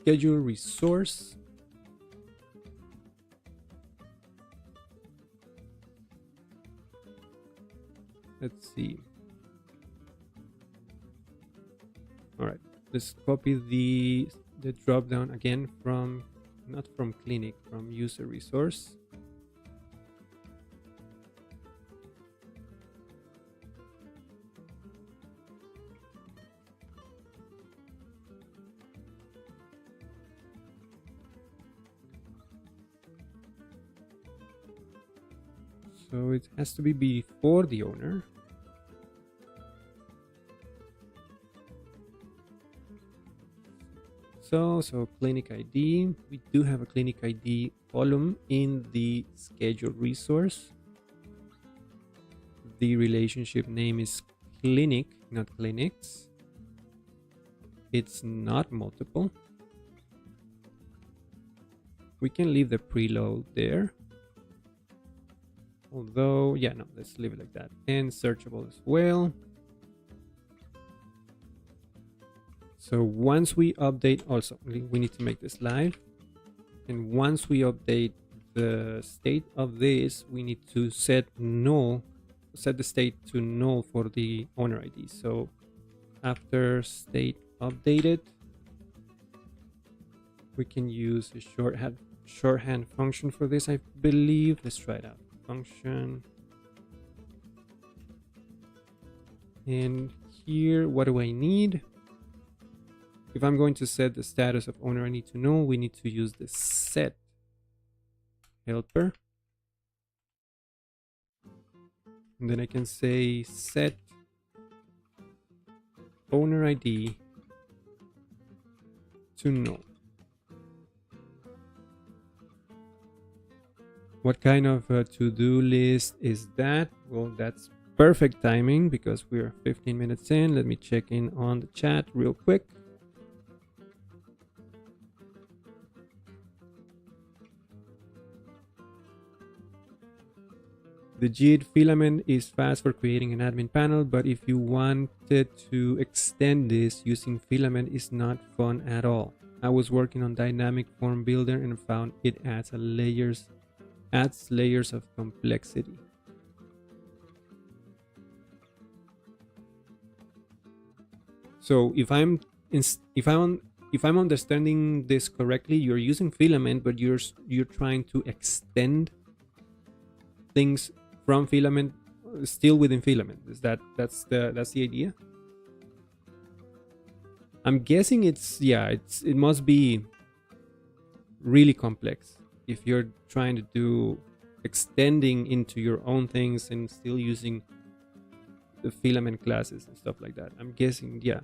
schedule resource. Let's see. All right, let's copy the drop down again from, not from clinic, from user resource. So it has to be before the owner. So clinic ID, we do have a clinic ID column in the schedule resource. The relationship name is clinic, not clinics. It's not multiple. We can leave the preload there. Although, yeah, no, let's leave it like that. And searchable as well. So once we update, also, we need to make this live. And once we update the state of this, we need to set the state to null for the owner ID. So after state updated, we can use a shorthand function for this, I believe. Let's try it out. Function. And here, what do I need? If I'm going to set the status of owner I need to know, we need to use the set helper. And then I can say set owner ID to null. What kind of to-do list is that? Well, that's perfect timing because we're 15 minutes in. Let me check in on the chat real quick. The JIT filament is fast for creating an admin panel, but if you wanted to extend this using filament is not fun at all. I was working on dynamic form builder and found it adds layers of complexity. So if I'm understanding this correctly, you're using filament, but you're trying to extend things from filament still within filament. Is that's the idea? I'm guessing it must be really complex if you're trying to do extending into your own things and still using the filament classes and stuff like that. I'm guessing, yeah,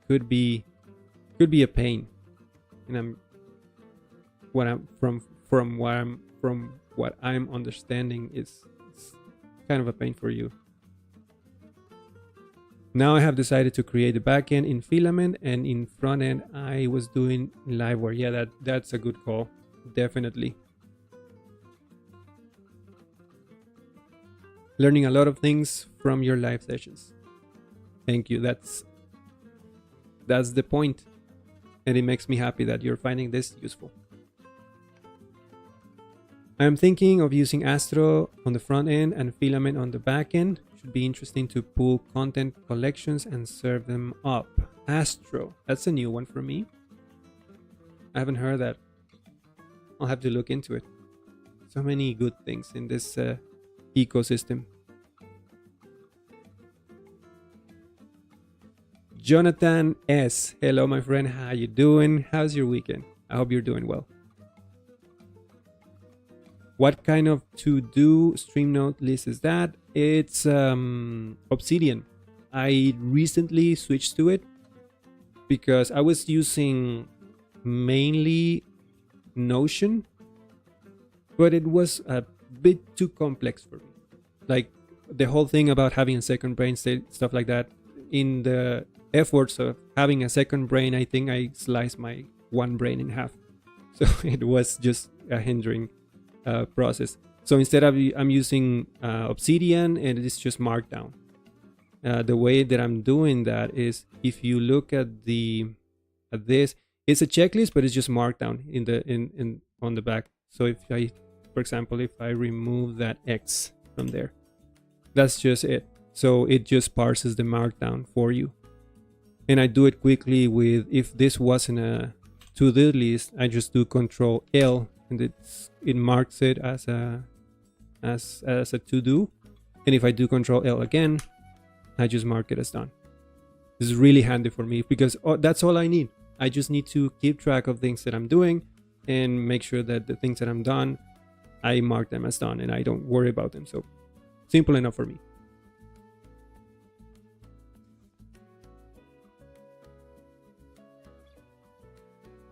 could be a pain. And from what I'm understanding is kind of a pain for you. Now I have decided to create a backend in filament, and in front end I was doing Livewire. Yeah, that's a good call, definitely. Learning a lot of things from your live sessions. Thank you. That's the point, and it makes me happy that you're finding this useful. I'm thinking of using Astro on the front end and Filament on the back end. Should be interesting to pull content collections and serve them up. Astro, that's a new one for me. I haven't heard that. I'll have to look into it. So many good things in this ecosystem. Jonathan S. Hello, my friend. How you doing? How's your weekend? I hope you're doing well. What kind of to-do stream note list is that? It's Obsidian. I recently switched to it because I was using mainly Notion, but it was a bit too complex for me. Like the whole thing about having a second brain, stuff like that. In the efforts of having a second brain, I think I sliced my one brain in half. So it was just a hindering process. So instead I'm using Obsidian, and it's just Markdown. The way that I'm doing that is, if you look at this, It's a checklist, but it's just Markdown in the on the back. So if I, for example, if I remove that X from there, that's just it. So it just parses the Markdown for you. And I do it quickly with, if this wasn't a to-do list, I just do Control L and it marks it as a to-do. And if I do Control L again, I just mark it as done. This is really handy for me because that's all I need. I just need to keep track of things that I'm doing and make sure that the things that I'm done, I mark them as done and I don't worry about them. So simple enough for me.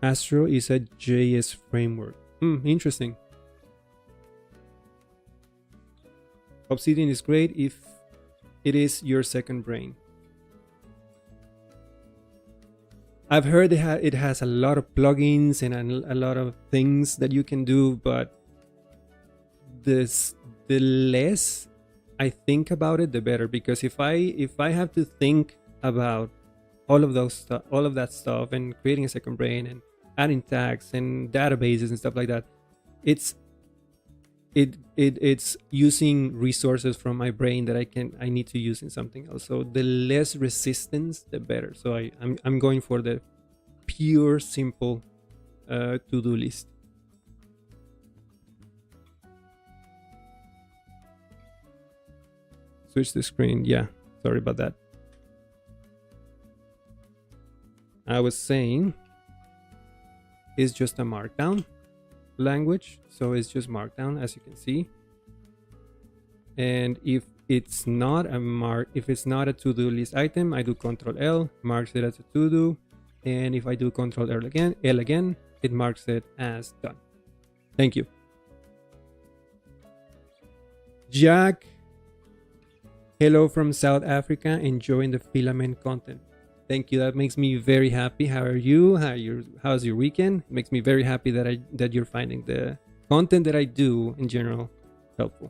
Astro is a JS framework. Interesting. Obsidian is great if it is your second brain. I've heard it has a lot of plugins and a lot of things that you can do, but the less I think about it, the better. Because if I have to think about all of that stuff and creating a second brain and adding tags and databases and stuff like that, it's using resources from my brain that I need to use in something else. So the less resistance, the better. So I'm going for the pure, simple to-do list. Switch the screen. Yeah, sorry about that. I was saying it's just a Markdown language, so it's just Markdown, as you can see. And if it's not a to-do list item, I do Control L, marks it as a to-do, and if I do Control L again, it marks it as done. Thank you. Jack, hello from South Africa, enjoying the Filament content. Thank you. That makes me very happy. How are you? How's your weekend? It makes me very happy that you're finding the content that I do in general helpful.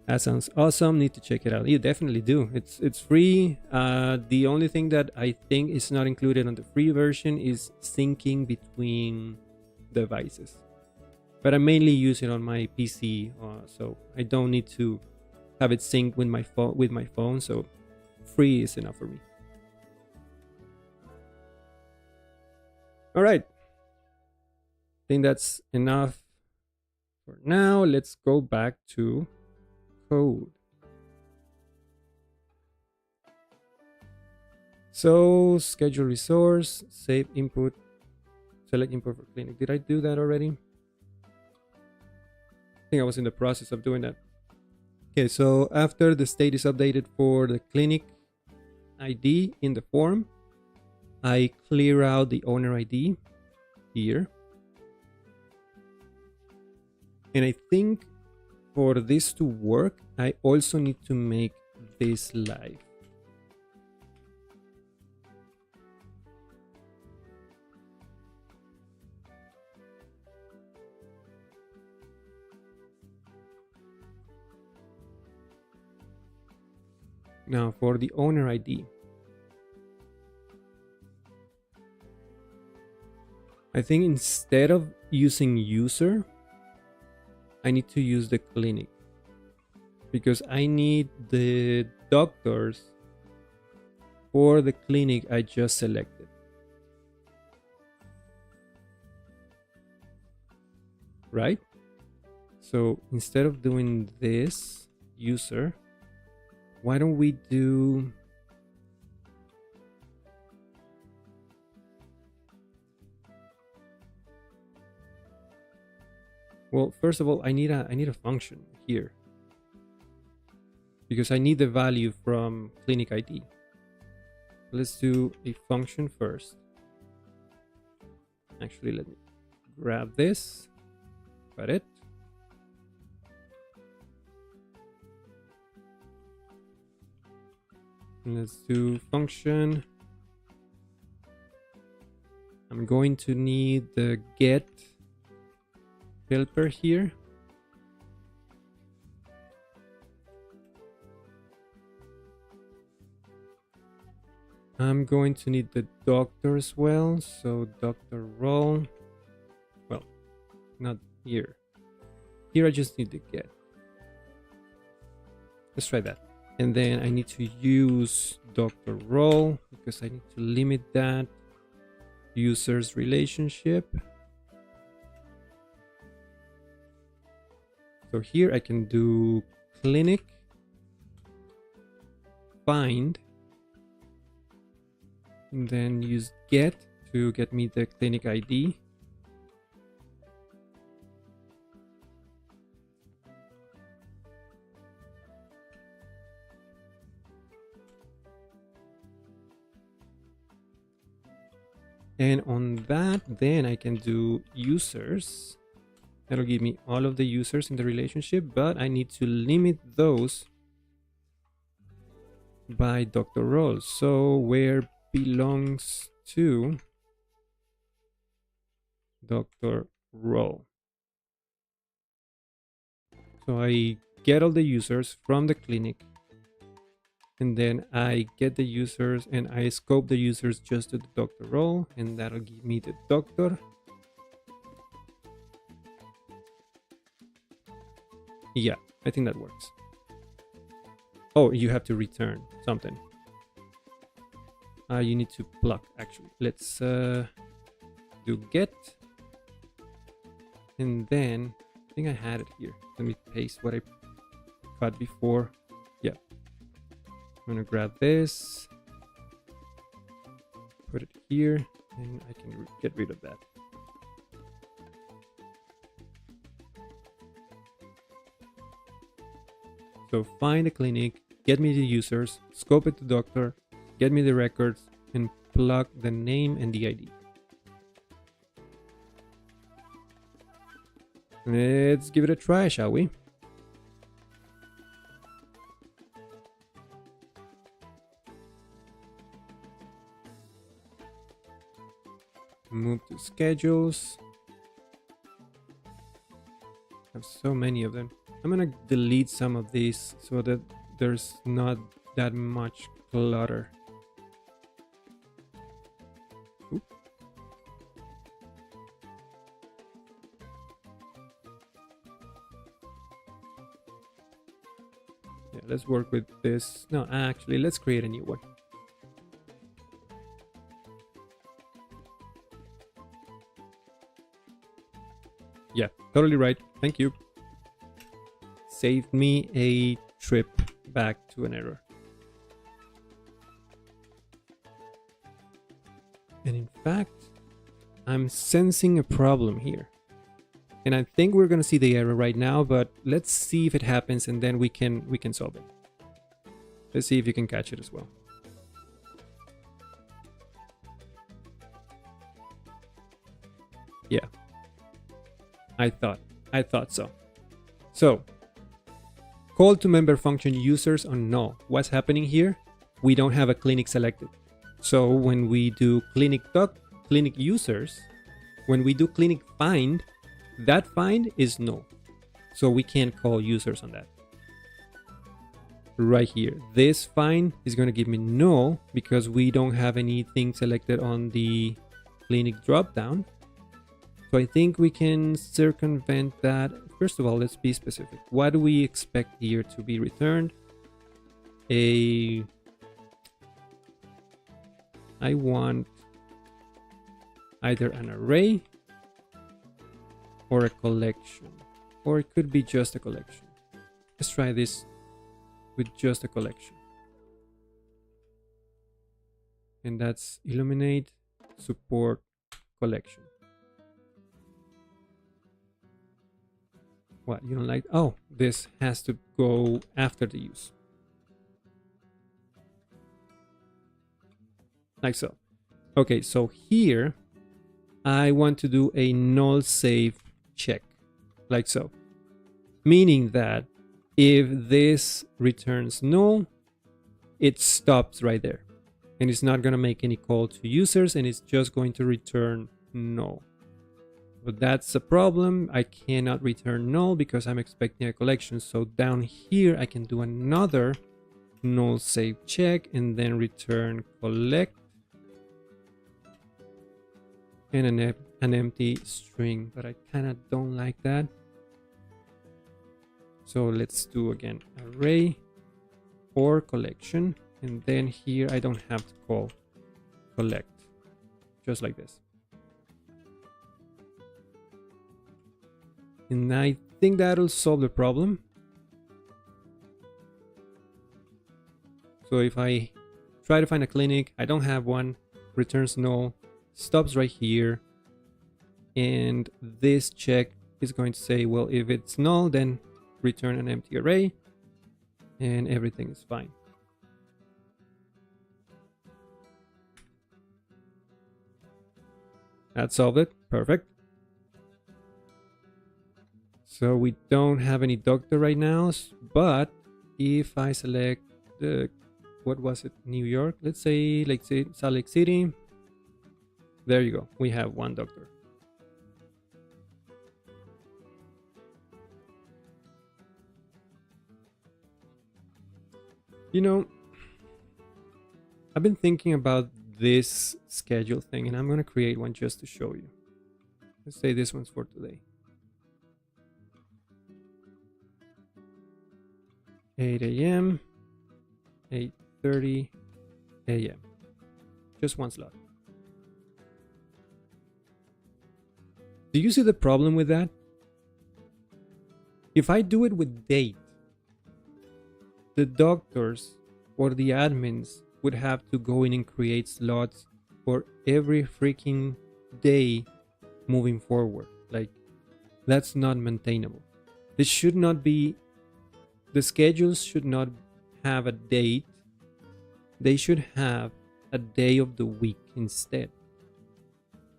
That sounds awesome. Need to check it out. You definitely do. It's free. The only thing that I think is not included on the free version is syncing between devices. But I mainly use it on my PC, so I don't need to have it synced with my phone. So free is enough for me. All right. I think that's enough for now. Let's go back to code. So schedule resource, save input, select input for clinic. Did I do that already? I think I was in the process of doing that. Okay, so after the state is updated for the clinic ID in the form, I clear out the owner ID here. And I think for this to work, I also need to make this live. Now for the owner ID, I think instead of using user, I need to use the clinic because I need the doctors for the clinic I just selected. Right? So instead of doing this user, why don't we do well, first of all, I need a function here because I need the value from clinic ID. Let's do a function first. Actually, let me grab this. Got it. Let's do function. I'm going to need the get helper here. I'm going to need the doctor as well. So doctor role. Well, not here. Here I just need the get. Let's try that. And then I need to use doctor role because I need to limit that users relationship. So here I can do clinic find and then use get to get me the clinic ID. And on that, then I can do users. That'll give me all of the users in the relationship, but I need to limit those by doctor role. So where belongs to doctor role. So I get all the users from the clinic, and then I get the users and I scope the users just to the doctor role, and that'll give me the doctor. Yeah, I think that works. Oh, you have to return something. You need to pluck, actually. Let's do get. And then, I think I had it here. Let me paste what I cut before. Yeah. I'm gonna grab this. Put it here, and I can get rid of that. So find a clinic, get me the users, scope it to doctor, get me the records, and plug the name and the ID. Let's give it a try, shall we? Move to schedules. I have so many of them. I'm gonna delete some of these so that there's not that much clutter. Oop. Yeah, let's work with this. No, actually, let's create a new one. Yeah, totally right. Thank you. Saved me a trip back to an error. And in fact, I'm sensing a problem here. And I think we're going to see the error right now, but let's see if it happens and then we can solve it. Let's see if you can catch it as well. Yeah. I thought so. So, call to member function users on null. What's happening here? We don't have a clinic selected. So when we do clinic users, when we do clinic find, that find is null. So we can't call users on that. Right here, this find is going to give me null because we don't have anything selected on the clinic dropdown. So I think we can circumvent that. First of all, let's be specific. What do we expect here to be returned? I want either an array or a collection, or it could be just a collection. Let's try this with just a collection. And that's illuminate support collection. What, you don't like? Oh, this has to go after the use. Like so. Okay, so here I want to do a null save check, like so. Meaning that if this returns null, it stops right there. And it's not going to make any call to users, and it's just going to return null. But that's a problem. I cannot return null because I'm expecting a collection. So down here, I can do another null save check, and then return collect and an empty string, but I kind of don't like that. So let's do again array or collection, and then here I don't have to call collect, just like this. And I think that'll solve the problem. So if I try to find a clinic, I don't have one, returns null, stops right here, and this check is going to say, well, if it's null, then return an empty array, and everything is fine. That solved it. Perfect. So we don't have any doctor right now, but if I select the, what was it, New York, let's say Salt Lake City, there you go, we have one doctor. You know, I've been thinking about this schedule thing, and I'm going to create one just to show you. Let's say this one's for today. 8 a.m., 8:30 a.m. Just one slot. Do you see the problem with that? If I do it with date, the doctors or the admins would have to go in and create slots for every freaking day moving forward. Like, that's not maintainable. This should not be, the schedules should not have a date. They should have a day of the week instead.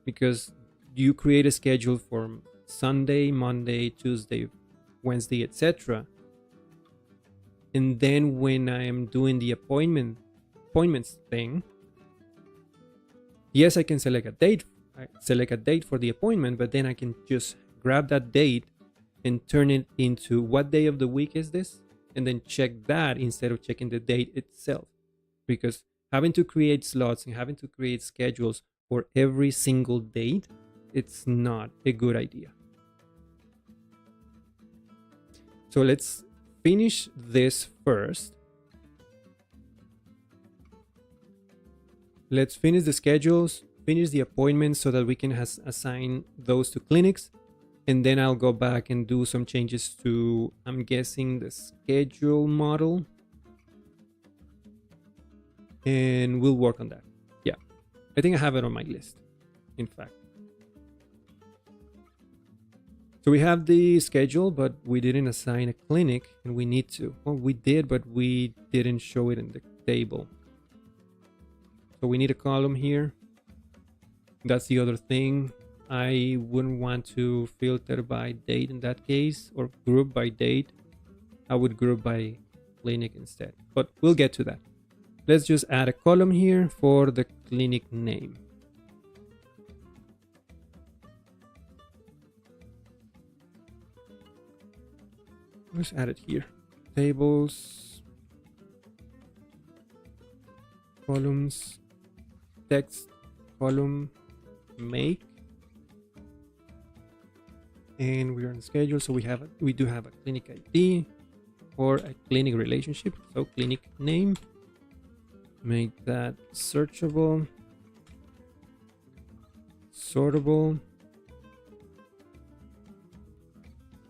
Because you create a schedule for Sunday, Monday, Tuesday, Wednesday, etc. And then when I am doing the appointments thing, yes, I can select a date. I select a date for the appointment, but then I can just grab that date and turn it into what day of the week is this, and then check that instead of checking the date itself. Because having to create slots and having to create schedules for every single date, it's not a good idea. So let's finish this first. Let's finish the schedules, finish the appointments so that we can assign those to clinics. And then I'll go back and do some changes to, I'm guessing, the schedule model. And we'll work on that. Yeah, I think I have it on my list, in fact. So we have the schedule, but we didn't assign a clinic, and we need to. Well, we did, but we didn't show it in the table. So we need a column here. That's the other thing. I wouldn't want to filter by date in that case, or group by date. I would group by clinic instead, but we'll get to that. Let's just add a column here for the clinic name. Let's add it here. Tables, columns, text, column, make, and we are on schedule. So we do have a clinic ID or a clinic relationship. So clinic name, make that searchable, sortable,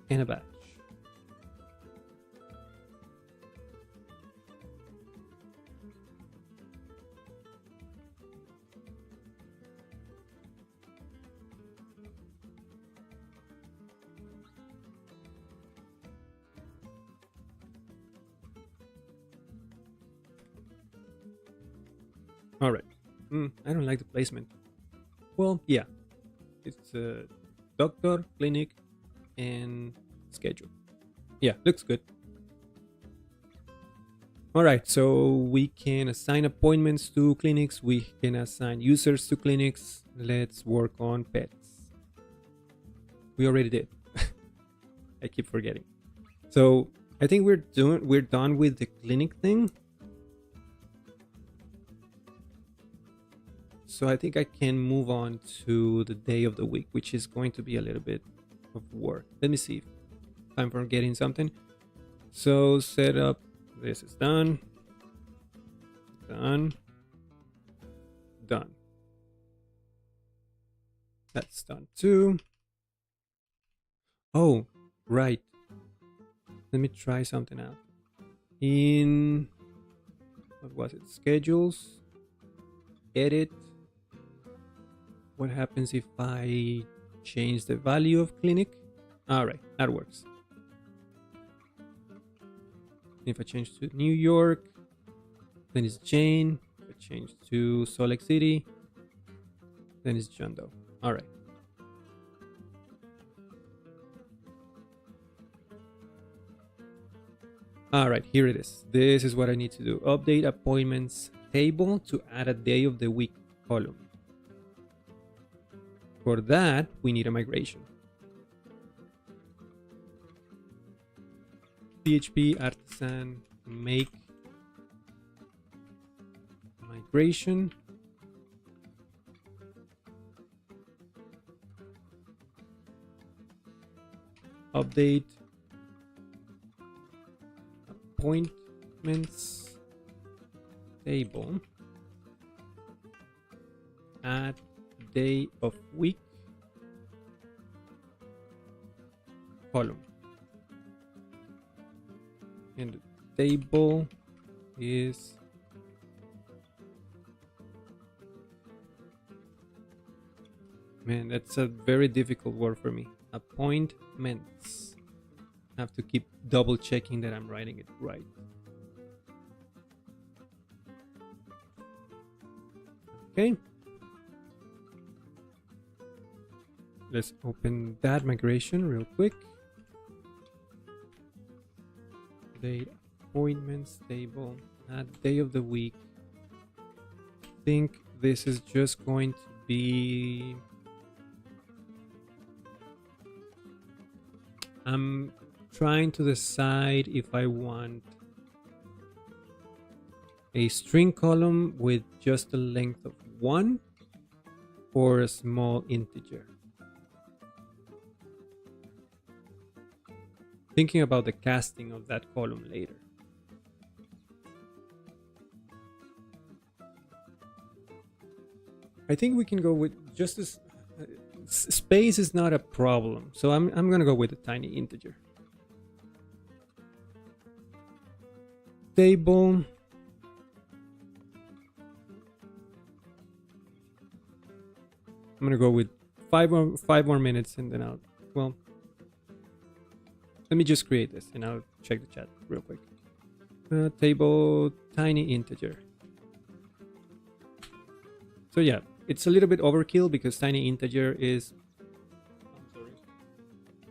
and a badge. All right. I don't like the placement. Well, yeah. It's a doctor, clinic, and schedule. Yeah, looks good. All right. So we can assign appointments to clinics. We can assign users to clinics. Let's work on pets. We already did. I keep forgetting. So I think we're done with the clinic thing. So I think I can move on to the day of the week, which is going to be a little bit of work. Let me see if I'm forgetting something. So setup, this is done. Done. Done. That's done too. Oh, right. Let me try something out. In, what was it? Schedules, edit. What happens if I change the value of clinic? All right, that works. If I change to New York, then it's Jane. If I change to Salt Lake City, then it's John Doe. All right. All right, here it is. This is what I need to do. Update appointments table to add a day of the week column. For that, we need a migration. PHP artisan make migration. Update appointments table, add day of week column, and the table is that's a very difficult word for me. Appointments. I have to keep double checking that I'm writing it right. Okay. Let's open that migration real quick. Date appointments table, add day of the week. I think this is just going to be, I'm trying to decide if I want a string column with just a length of 1 or a small integer. Thinking about the casting of that column later. I think we can go with just as space is not a problem, so I'm gonna go with a tiny integer. Table. I'm gonna go with five more minutes, and then I'll, well, let me just create this and I'll check the chat real quick. Table tiny integer. So yeah, it's a little bit overkill because tiny integer is,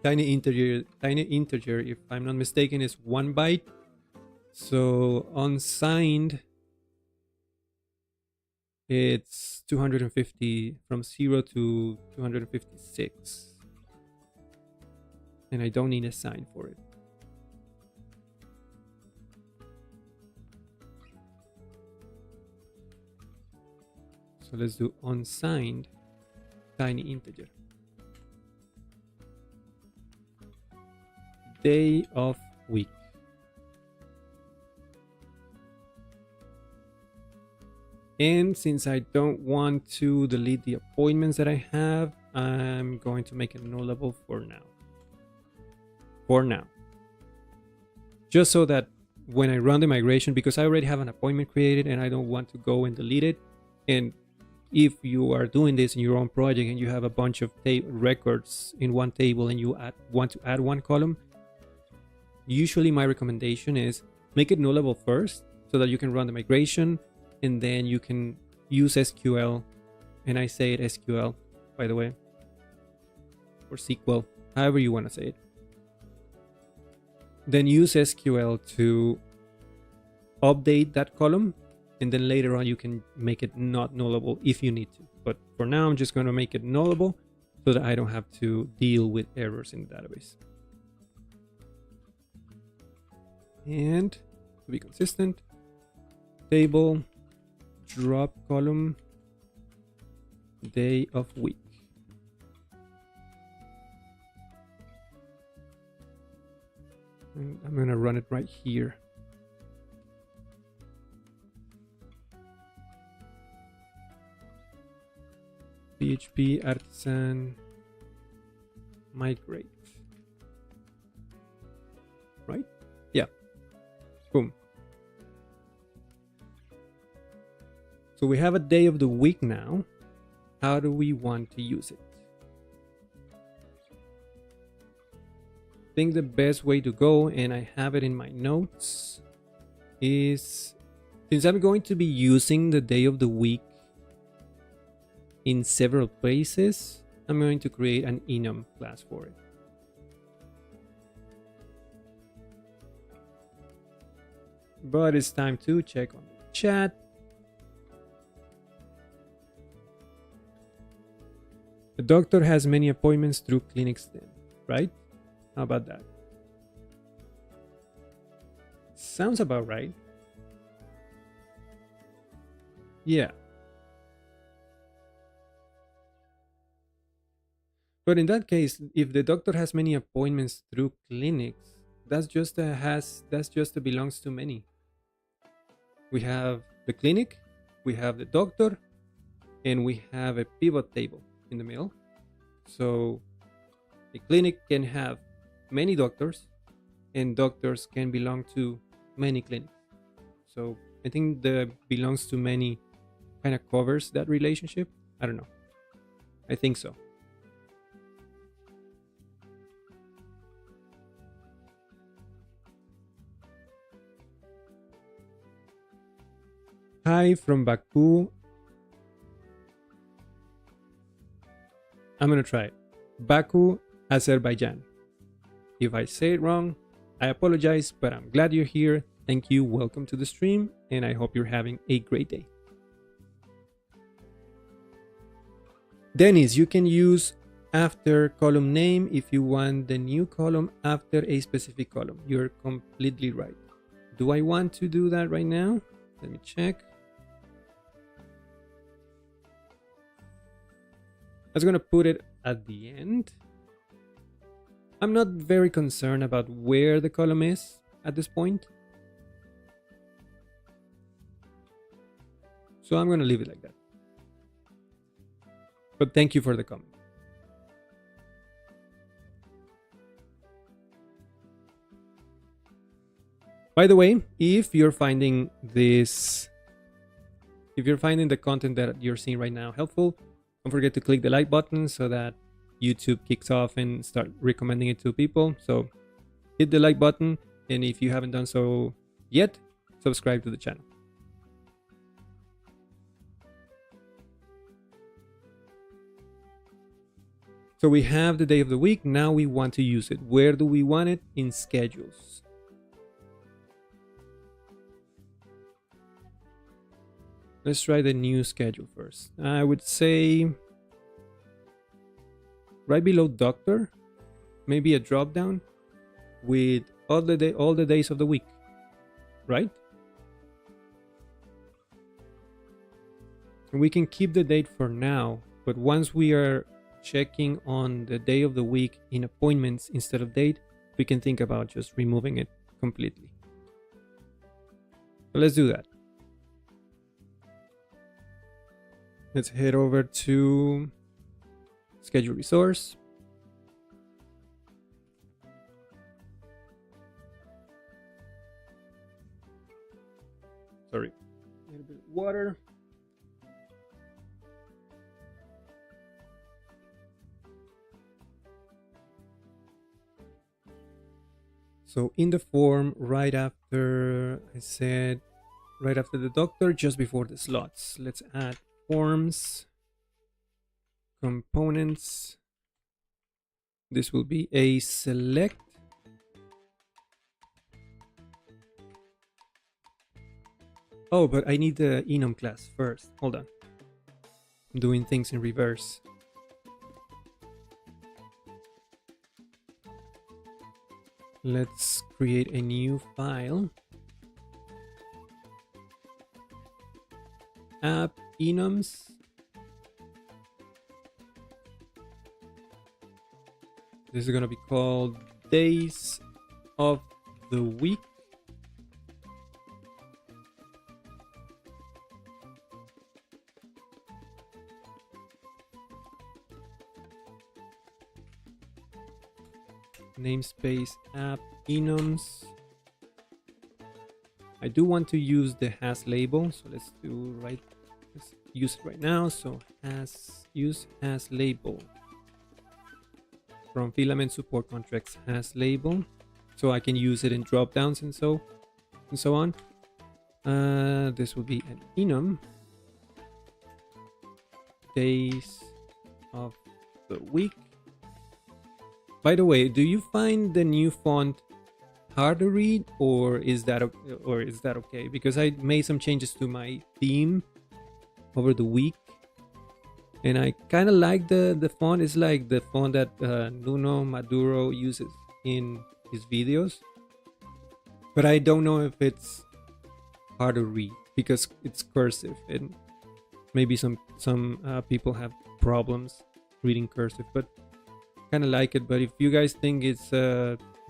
tiny integer, if I'm not mistaken, is 1 byte. So unsigned, it's 250, from 0 to 256. And I don't need a sign for it. So let's do unsigned tiny integer. Day of week. And since I don't want to delete the appointments that I have, I'm going to make it nullable for now. For now. Just so that when I run the migration, because I already have an appointment created and I don't want to go and delete it. And if you are doing this in your own project and you have a bunch of records in one table and you want to add one column, usually my recommendation is make it nullable first so that you can run the migration, and then you can use SQL, and I say it SQL, by the way, or SQL, however you want to say it. Then use SQL to update that column, and then later on you can make it not nullable if you need to. But for now, I'm just going to make it nullable so that I don't have to deal with errors in the database. And to be consistent, table drop column day of week. And I'm gonna run it right here. PHP artisan migrate. Right? Yeah. Boom. So we have a day of the week now. How do we want to use it? I think the best way to go, and I have it in my notes, is since I'm going to be using the day of the week in several places, I'm going to create an enum class for it. But it's time to check on the chat. The doctor has many appointments through clinics then, right? How about that? Sounds about right. Yeah. But in that case, if the doctor has many appointments through clinics, that's just belongs to many. We have the clinic, we have the doctor, and we have a pivot table in the middle. So the clinic can have many doctors, and doctors can belong to many clinics. So I think the belongs to many kind of covers that relationship. I don't know. I think so. Hi from Baku. I'm gonna try it. Baku, Azerbaijan. If I say it wrong, I apologize, but I'm glad you're here. Thank you. Welcome to the stream, and I hope you're having a great day. Dennis, you can use after column name if you want the new column after a specific column. You're completely right. Do I want to do that right now? Let me check. I was gonna put it at the end. I'm not very concerned about where the column is at this point. So I'm gonna leave it like that. But thank you for the comment. By the way, if you're finding the content that you're seeing right now helpful, don't forget to click the like button so that YouTube kicks off and start recommending it to people. So hit the like button, and if you haven't done so yet, subscribe to the channel. So we have the day of the week. Now we want to use it. Where do we want it? In schedules. Let's try the new schedule first. I would say right below doctor, maybe a drop down with all the days of the week, right? And we can keep the date for now, but once we are checking on the day of the week in appointments instead of date, we can think about just removing it completely. So let's do that. Let's head over to schedule resource. Sorry, a little bit of water. So in the form, right after the doctor, just before the slots, let's add forms, components. This will be a select. Oh, but I need the enum class first. Hold on. I'm doing things in reverse. Let's create a new file. App enums This is gonna be called Days of the Week. Namespace app enums. I do want to use the has label, so let's use it right now. So use has label from Filament support contracts has label, so I can use it in drop downs and so on. This will be an enum, days of the week. By the way, do you find the new font hard to read, or is that okay? Because I made some changes to my theme over the week, and I kind of like the font. It's like the font that Nuno Maduro uses in his videos, but I don't know if it's hard to read because it's cursive, and maybe some people have problems reading cursive, but kind of like it. But if you guys think it's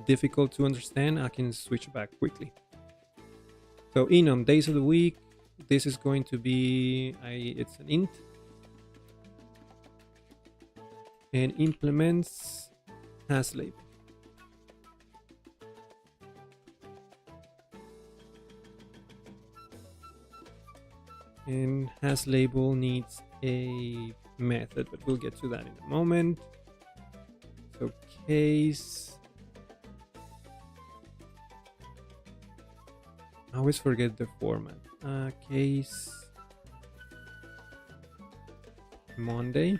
difficult to understand, I can switch back quickly. So enum, days of the week. This is going to be it's an int, and implements has label. And has label needs a method, but we'll get to that in a moment. So case, I always forget the format. Case Monday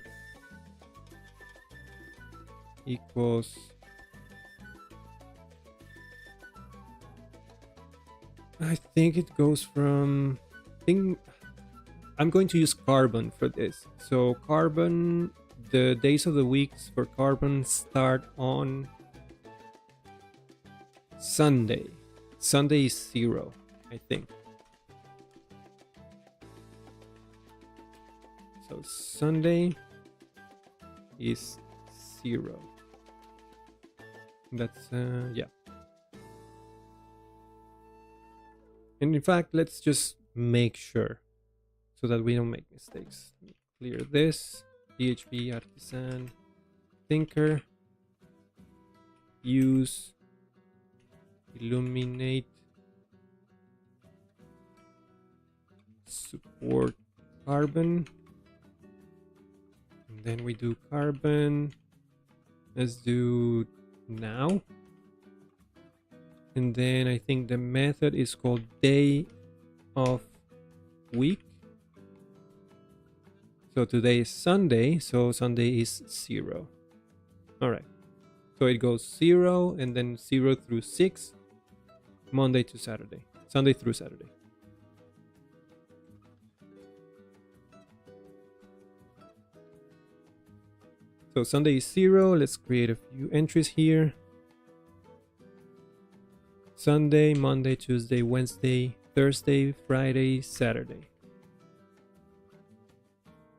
equals I think it goes from I'm going to use carbon for this. So carbon, the days of the weeks for carbon start on Sunday. Sunday is 0, I think. So Sunday is 0. That's yeah. And in fact, let's just make sure so that we don't make mistakes. Clear this. PHP artisan thinker. Use illuminate support carbon. And then we do carbon. Let's do now. And then I think the method is called day of week. So today is Sunday, so Sunday is 0. All right. So it goes 0 and then 0 through 6, Monday to Saturday, Sunday through Saturday. So Sunday is 0. Let's create a few entries here. Sunday, Monday, Tuesday, Wednesday, Thursday, Friday, Saturday.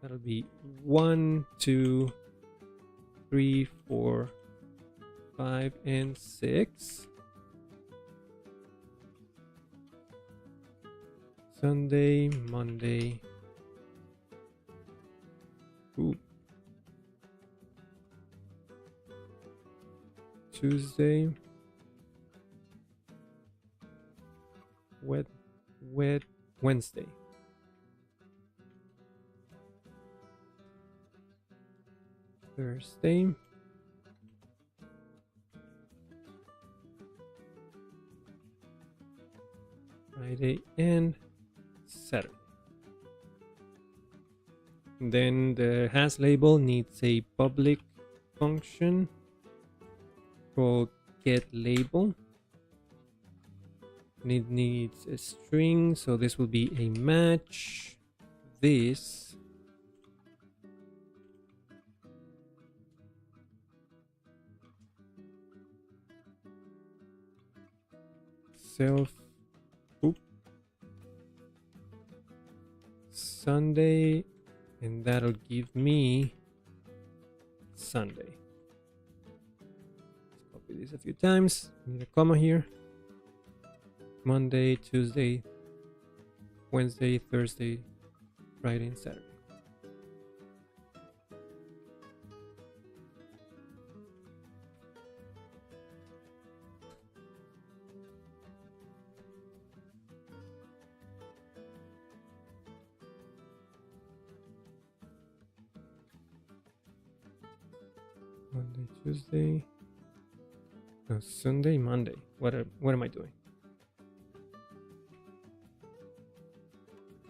That'll be 1, 2, 3, 4, 5, and 6. Sunday, Monday. Tuesday. Wednesday. Thursday. Friday and Saturday. And then the has label needs a public function called getLabel. And it needs a string, so this will be a match this self Sunday, and that'll give me Sunday. this a few times. Need a comma here. Monday, Tuesday, Wednesday, Thursday, Friday, and Saturday. Monday, Tuesday, no, Sunday, Monday. What am I doing?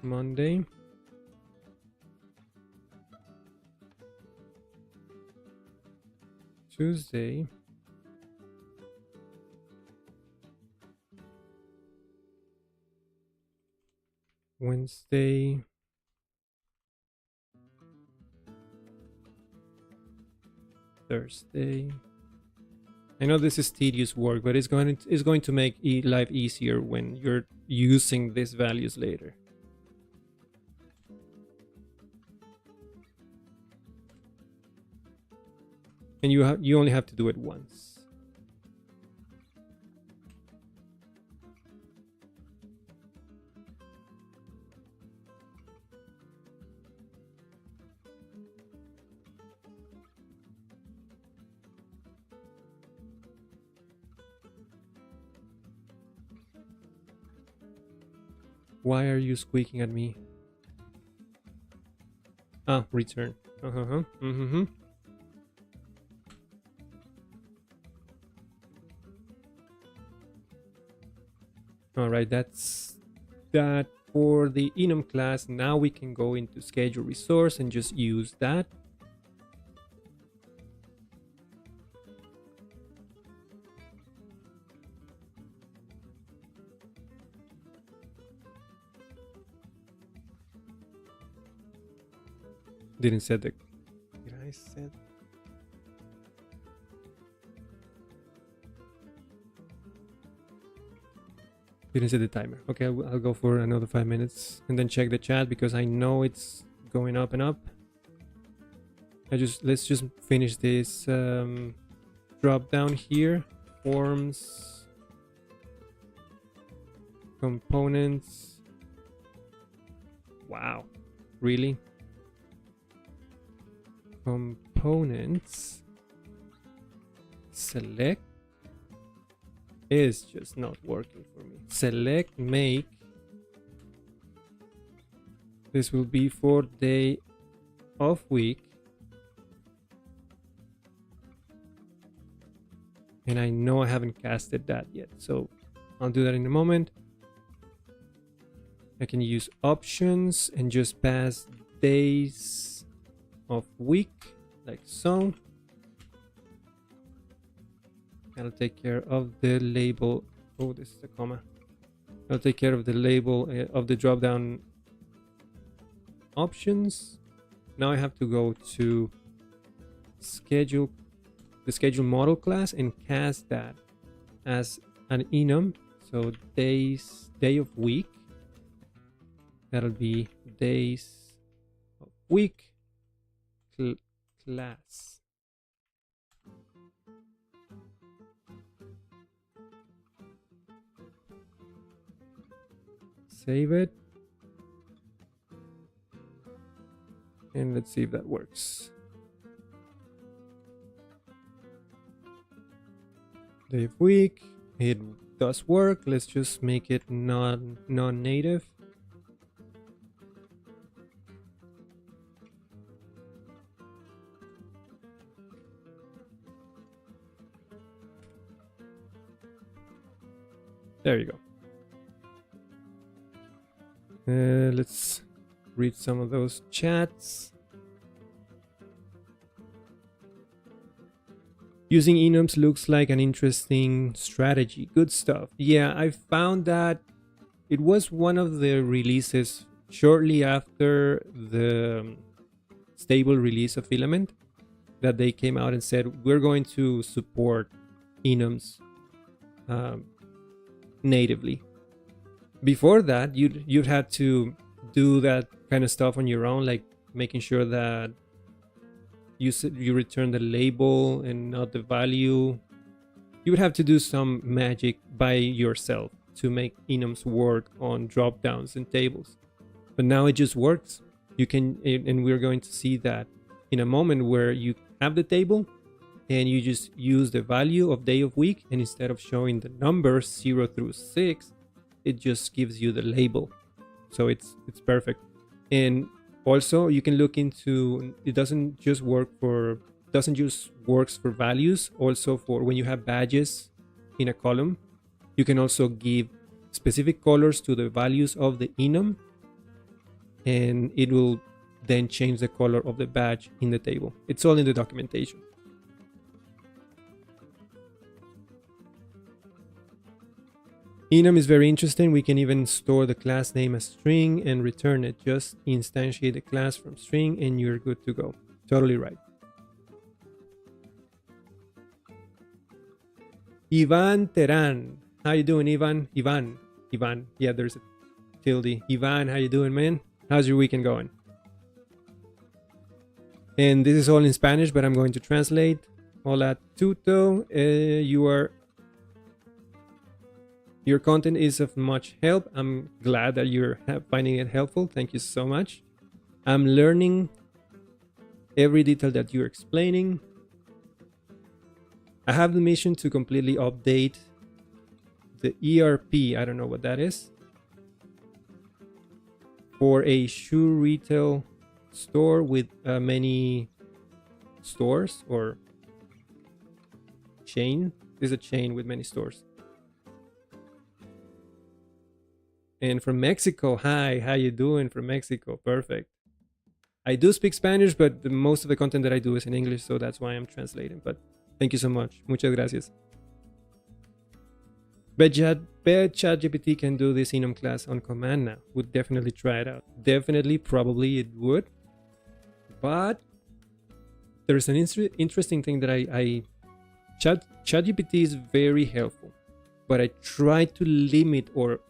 Monday, Tuesday, Wednesday, Thursday. I know this is tedious work, but it's going to make life easier when you're using these values later. And you only have to do it once. Why are you squeaking at me? Ah, return. All right, that's that for the enum class. Now we can go into schedule resource and just use that. Didn't set the. Did I set? Didn't set the timer. Okay, I'll go for another 5 minutes and then check the chat because I know it's going up and up. Let's just finish this drop down here. Forms, components. Wow, really? Components. Select is just not working for me. Select make. This will be for day of week. And I know I haven't casted that yet, so I'll do that in a moment. I can use options and just pass days of week like so. I'll take care of the label. Oh, this is a comma. I'll take care of the label of the drop down options. Now I have to go to schedule, the schedule model class, and cast that as an enum. So day of week. That'll be days of week class. Save it. And let's see if that works. Day of week. It does work. Let's just make it non-native. There you go. Let's read some of those chats. Using enums looks like an interesting strategy. Good stuff. Yeah, I found that it was one of the releases shortly after the stable release of Filament that they came out and said, we're going to support enums natively. Before that, you'd had to do that kind of stuff on your own, like making sure that you return the label and not the value. you would have to do some magic by yourself to make enums work on drop downs and tables. But now it just works. You can, and we're going to see that in a moment, where you have the table and you just use the value of day of week, and instead of showing the numbers 0 through 6, it just gives you the label. So it's perfect. And also you can look into, it doesn't just works for values, also for when you have badges in a column, you can also give specific colors to the values of the enum, and it will then change the color of the badge in the table. It's all in the documentation. Enum is very interesting. We can even store the class name as string and return it. Just instantiate the class from string and you're good to go. Totally right. Ivan Teran. How you doing, Ivan? Ivan. Yeah, there's a tilde. Ivan, how you doing, man? How's your weekend going? And this is all in Spanish, but I'm going to translate. Hola, Tuto. Your content is of much help. I'm glad that you're finding it helpful. Thank you so much. I'm learning every detail that you're explaining. I have the mission to completely update the ERP. I don't know what that is. For a shoe retail store with many stores, or chain. There's a chain with many stores. And from Mexico, hi, how you doing from Mexico? Perfect. I do speak Spanish, but most of the content that I do is in English, so that's why I'm translating. But thank you so much. Muchas gracias. Bet ChatGPT can do this enum class on command now. Would definitely try it out. Definitely, probably it would. But there's an interesting thing that ChatGPT is very helpful, but I try to limit or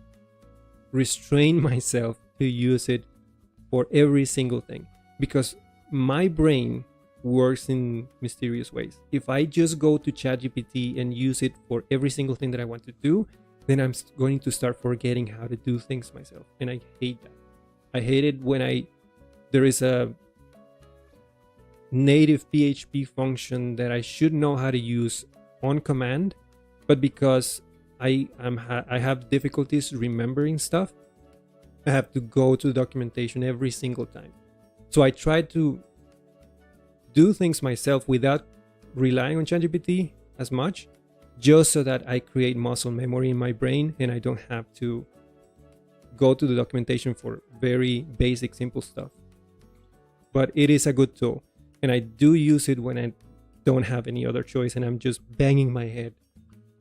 restrain myself to use it for every single thing, because my brain works in mysterious ways. If I just go to ChatGPT and use it for every single thing that I want to do, then I'm going to start forgetting how to do things myself, and I hate that. I hate it when there is a native PHP function that I should know how to use on command, but because I have difficulties remembering stuff, I have to go to the documentation every single time. So I try to do things myself without relying on ChatGPT as much, just so that I create muscle memory in my brain and I don't have to go to the documentation for very basic, simple stuff. But it is a good tool, and I do use it when I don't have any other choice and I'm just banging my head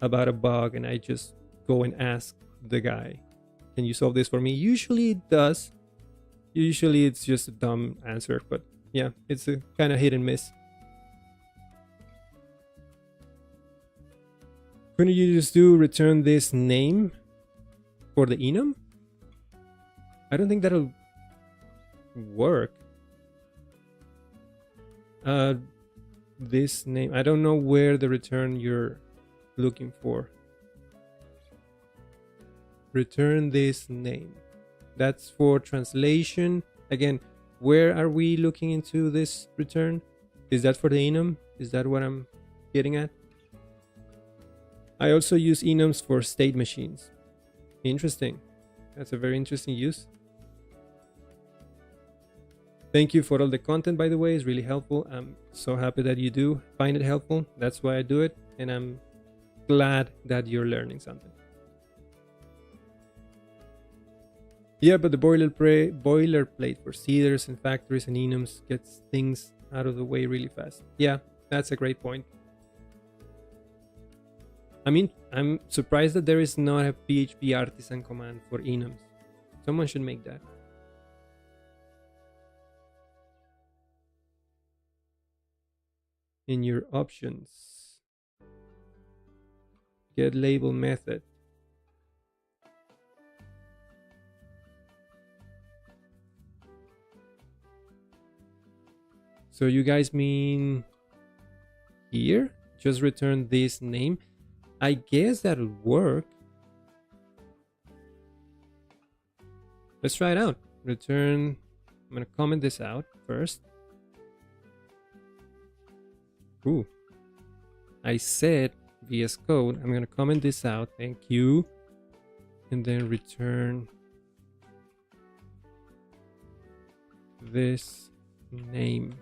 about a bug, and I just go and ask the guy, can you solve this for me? Usually it does. Usually it's just a dumb answer, but yeah, it's a kind of hit and miss. Couldn't you just return this name for the enum? I don't think that'll work. This name, I don't know where the return you're looking for. Return this name. That's for translation. Again, where are we looking into this return? Is that for the enum? Is that what I'm getting at? I also use enums for state machines. Interesting. That's a very interesting use. Thank you for all the content, by the way. It's really helpful. I'm so happy that you do find it helpful. That's why I do it, and I'm glad that you're learning something. Yeah, but the boilerplate for seeders and factories and enums gets things out of the way really fast. Yeah, that's a great point. I mean, I'm surprised that there is not a PHP artisan command for enums. Someone should make that. In your options, get label method. So you guys mean here? Just return this name. I guess that'll work. Let's try it out. Return. I'm gonna comment this out first. Ooh. I said VS Code. I'm gonna comment this out. Thank you. And then return this name.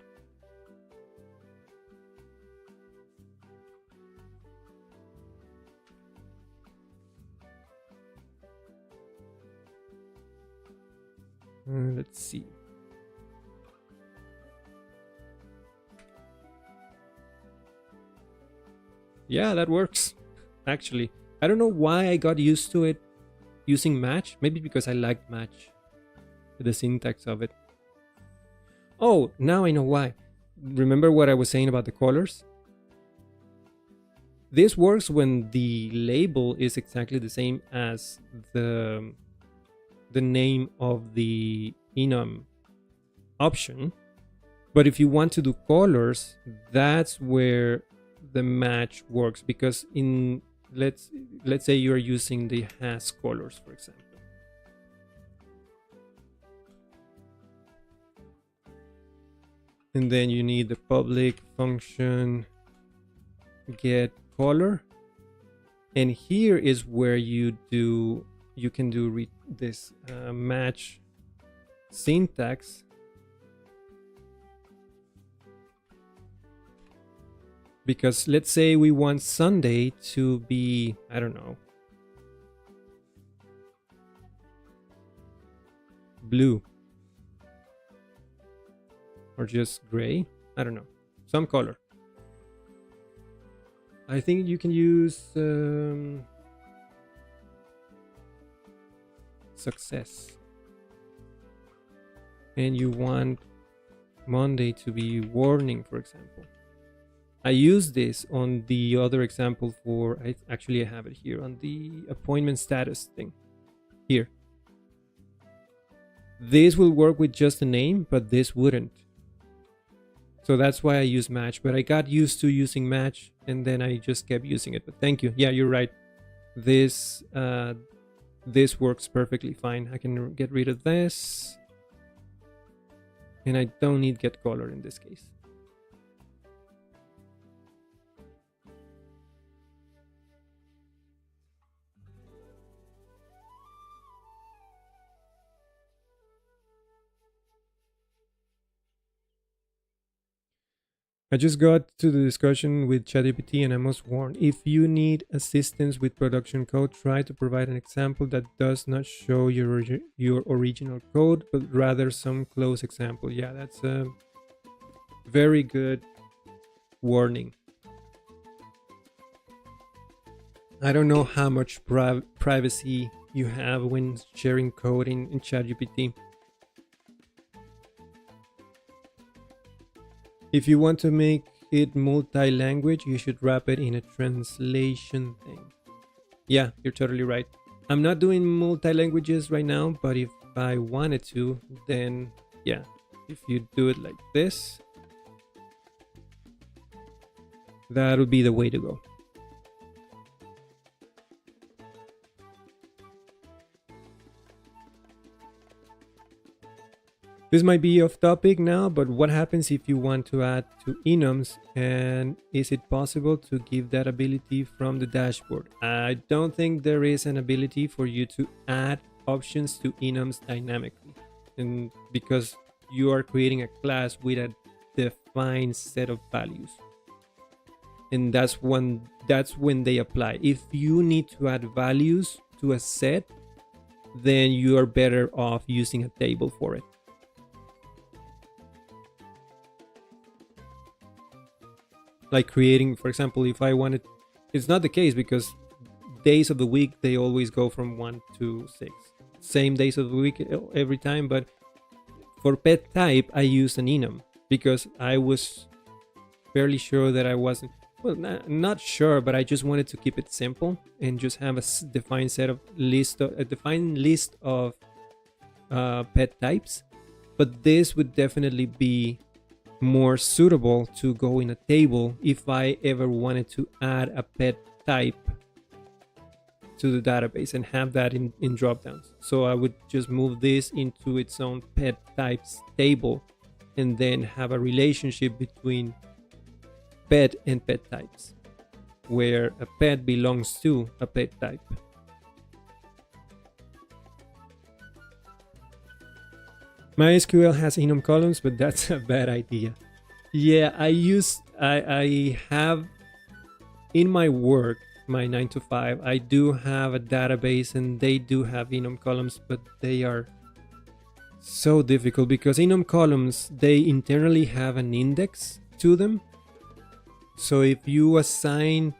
Let's see. Yeah, that works. Actually, I don't know why I got used to it using match. Maybe because I liked match, the syntax of it. Oh, now I know why. Remember what I was saying about the colors? This works when the label is exactly the same as the name of the enum option. But if you want to do colors, that's where the match works, because in let's say you're using the has colors, for example. And then you need the public function get color, and here is where you can do this match syntax. Because let's say we want Sunday to be, I don't know, blue, or just gray, I don't know, some color. I think you can use success, and you want Monday to be warning, for example. I use this on the other example for, I have it here on the appointment status thing here. This will work with just a name, but this wouldn't. So that's why I use match, but I got used to using match and then I just kept using it. But thank you. Yeah, you're right. This works perfectly fine. I can get rid of this. And I don't need get color in this case. I just got to the discussion with ChatGPT and I must warn, if you need assistance with production code, try to provide an example that does not show your original code, but rather some close example. Yeah, that's a very good warning. I don't know how much privacy you have when sharing code in ChatGPT. If you want to make it multi-language, you should wrap it in a translation thing. Yeah, you're totally right. I'm not doing multi-languages right now, but if I wanted to, then yeah, if you do it like this, that would be the way to go. This might be off topic now, but what happens if you want to add to enums, and is it possible to give that ability from the dashboard? I don't think there is an ability for you to add options to enums dynamically, and because you are creating a class with a defined set of values, and that's when they apply. If you need to add values to a set, then you are better off using a table for it. Like creating, for example, if I wanted, it's not the case because days of the week, they always go from 1 to 6. Same days of the week every time, but for pet type, I used an enum because I was fairly sure that I wasn't, well, not sure, but I just wanted to keep it simple and just have a defined list of pet types. But this would definitely be more suitable to go in a table if I ever wanted to add a pet type to the database and have that in dropdowns. So I would just move this into its own pet types table and then have a relationship between pet and pet types, where a pet belongs to a pet type. MySQL has enum columns, but that's a bad idea. Yeah, I have in my work, my 9 to 5, I do have a database and they do have enum columns, but they are so difficult because enum columns, they internally have an index to them. So if you assign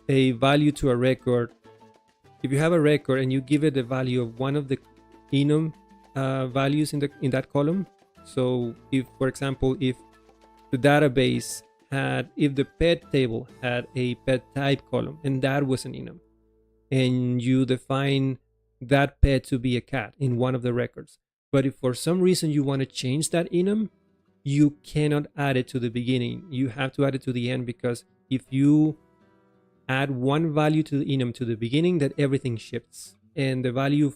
a value to a record, if you have a record and you give it the value of one of the enum values in that column, so if, for example, if the database if the pet table had a pet type column and that was an enum, and you define that pet to be a cat in one of the records, but if for some reason you want to change that enum, you cannot add it to the beginning. You have to add it to the end, because if you add one value to the enum to the beginning, that everything shifts, and the value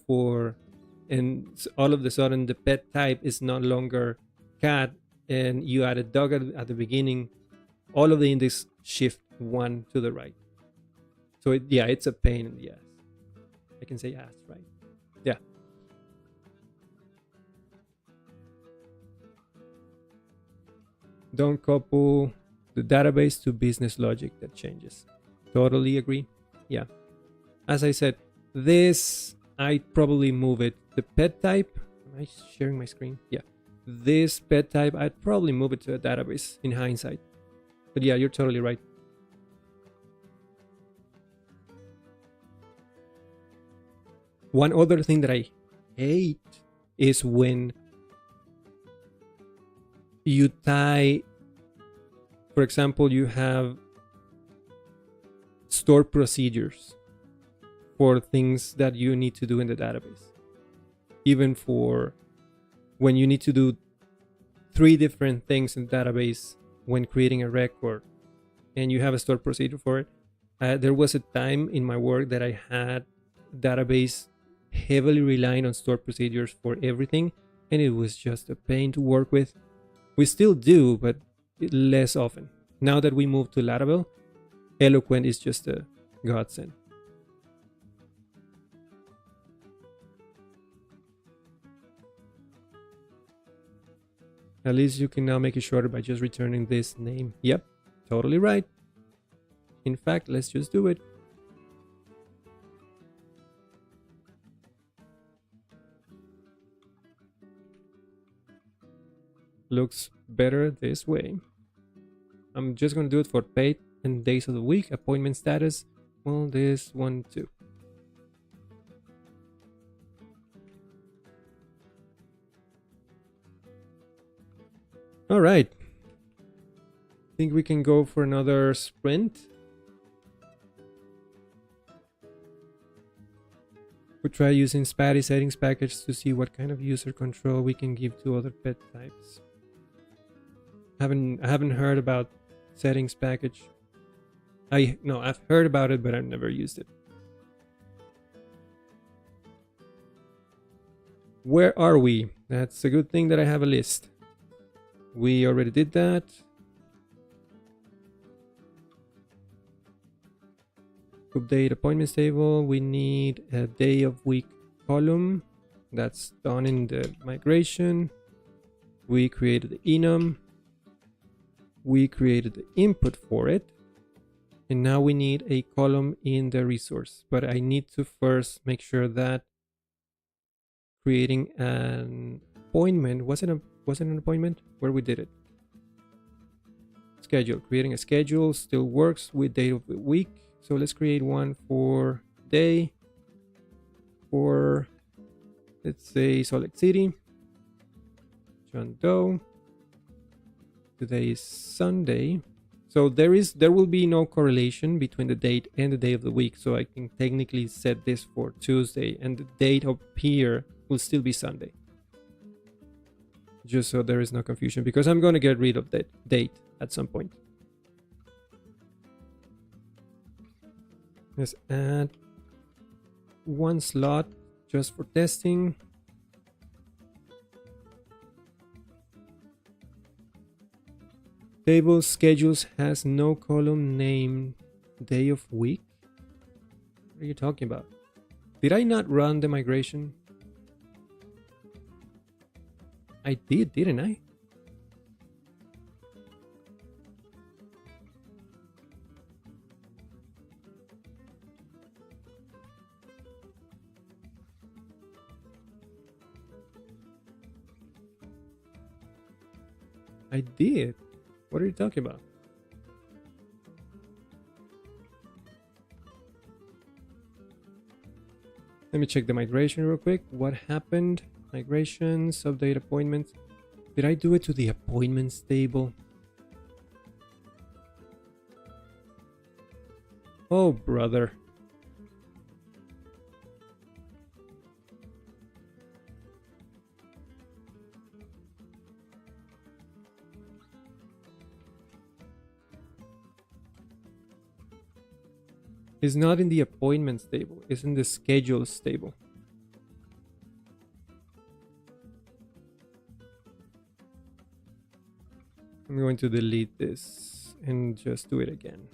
and all of a sudden the pet type is no longer cat, and you add a dog at the beginning, all of the index shift one to the right. So it's a pain in the ass. I can say ass, right? Yeah. Don't couple the database to business logic that changes. Totally agree. Yeah. As I said, this, I'd probably move it. The pet type, am I sharing my screen? Yeah. This pet type, I'd probably move it to a database in hindsight. But yeah, you're totally right. One other thing that I hate is when you tie, for example, you have stored procedures for things that you need to do in the database. Even for when you need to do 3 different things in the database when creating a record, and you have a stored procedure for it. There was a time in my work that I had database heavily relying on stored procedures for everything, and it was just a pain to work with. We still do, but less often. Now that we moved to Laravel, Eloquent is just a godsend. At least you can now make it shorter by just returning this name. Yep, totally right. In fact, let's just do it. Looks better this way. I'm just going to do it for paid and days of the week. Appointment status, well, this one too. All right. I think we can go for another sprint. We'll try using Spatty settings package to see what kind of user control we can give to other pet types. I haven't heard about settings package. I've heard about it, but I've never used it. Where are we? That's a good thing that I have a list. We already did that. Update appointments table. We need a day of week column. That's done in the migration. We created the enum. We created the input for it. And now we need a column in the resource. But I need to first make sure that creating an appointment wasn't an appointment where we did it. Schedule. Creating a schedule still works with date of the week. So let's create one for day, for, let's say, Salt Lake City, John Doe. Today is Sunday. So there will be no correlation between the date and the day of the week. So I can technically set this for Tuesday, and the date up here will still be Sunday. Just so there is no confusion, because I'm going to get rid of that date at some point. Let's add one slot just for testing. Table schedules has no column named day of week. What are you talking about? Did I not run the migration? I did, didn't I? I did. What are you talking about? Let me check the migration real quick. What happened? Migrations, update appointments. Did I do it to the appointments table? Oh, brother. It's not in the appointments table. It's in the schedules table. I'm going to delete this and just do it again.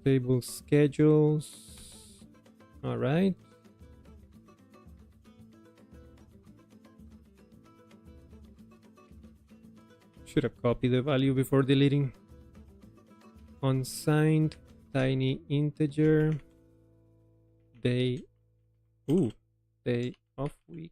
Table schedules. All right. Should have copied the value before deleting. Unsigned tiny integer. Day. Ooh, day of week.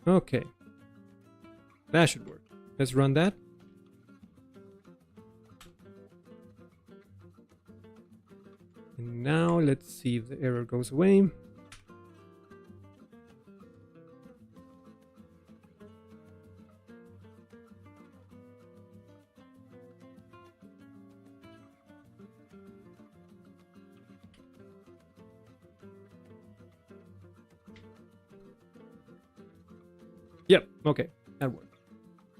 Okay, that should work. Let's run that. And now let's see if the error goes away. Yep, okay, that worked.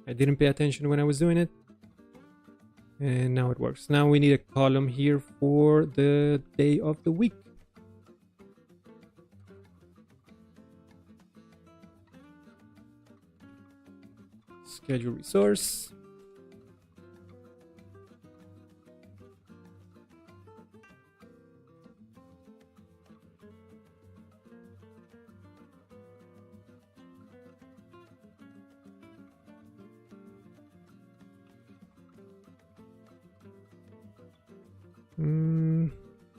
I didn't pay attention when I was doing it. And now it works. Now we need a column here for the day of the week. Schedule resource.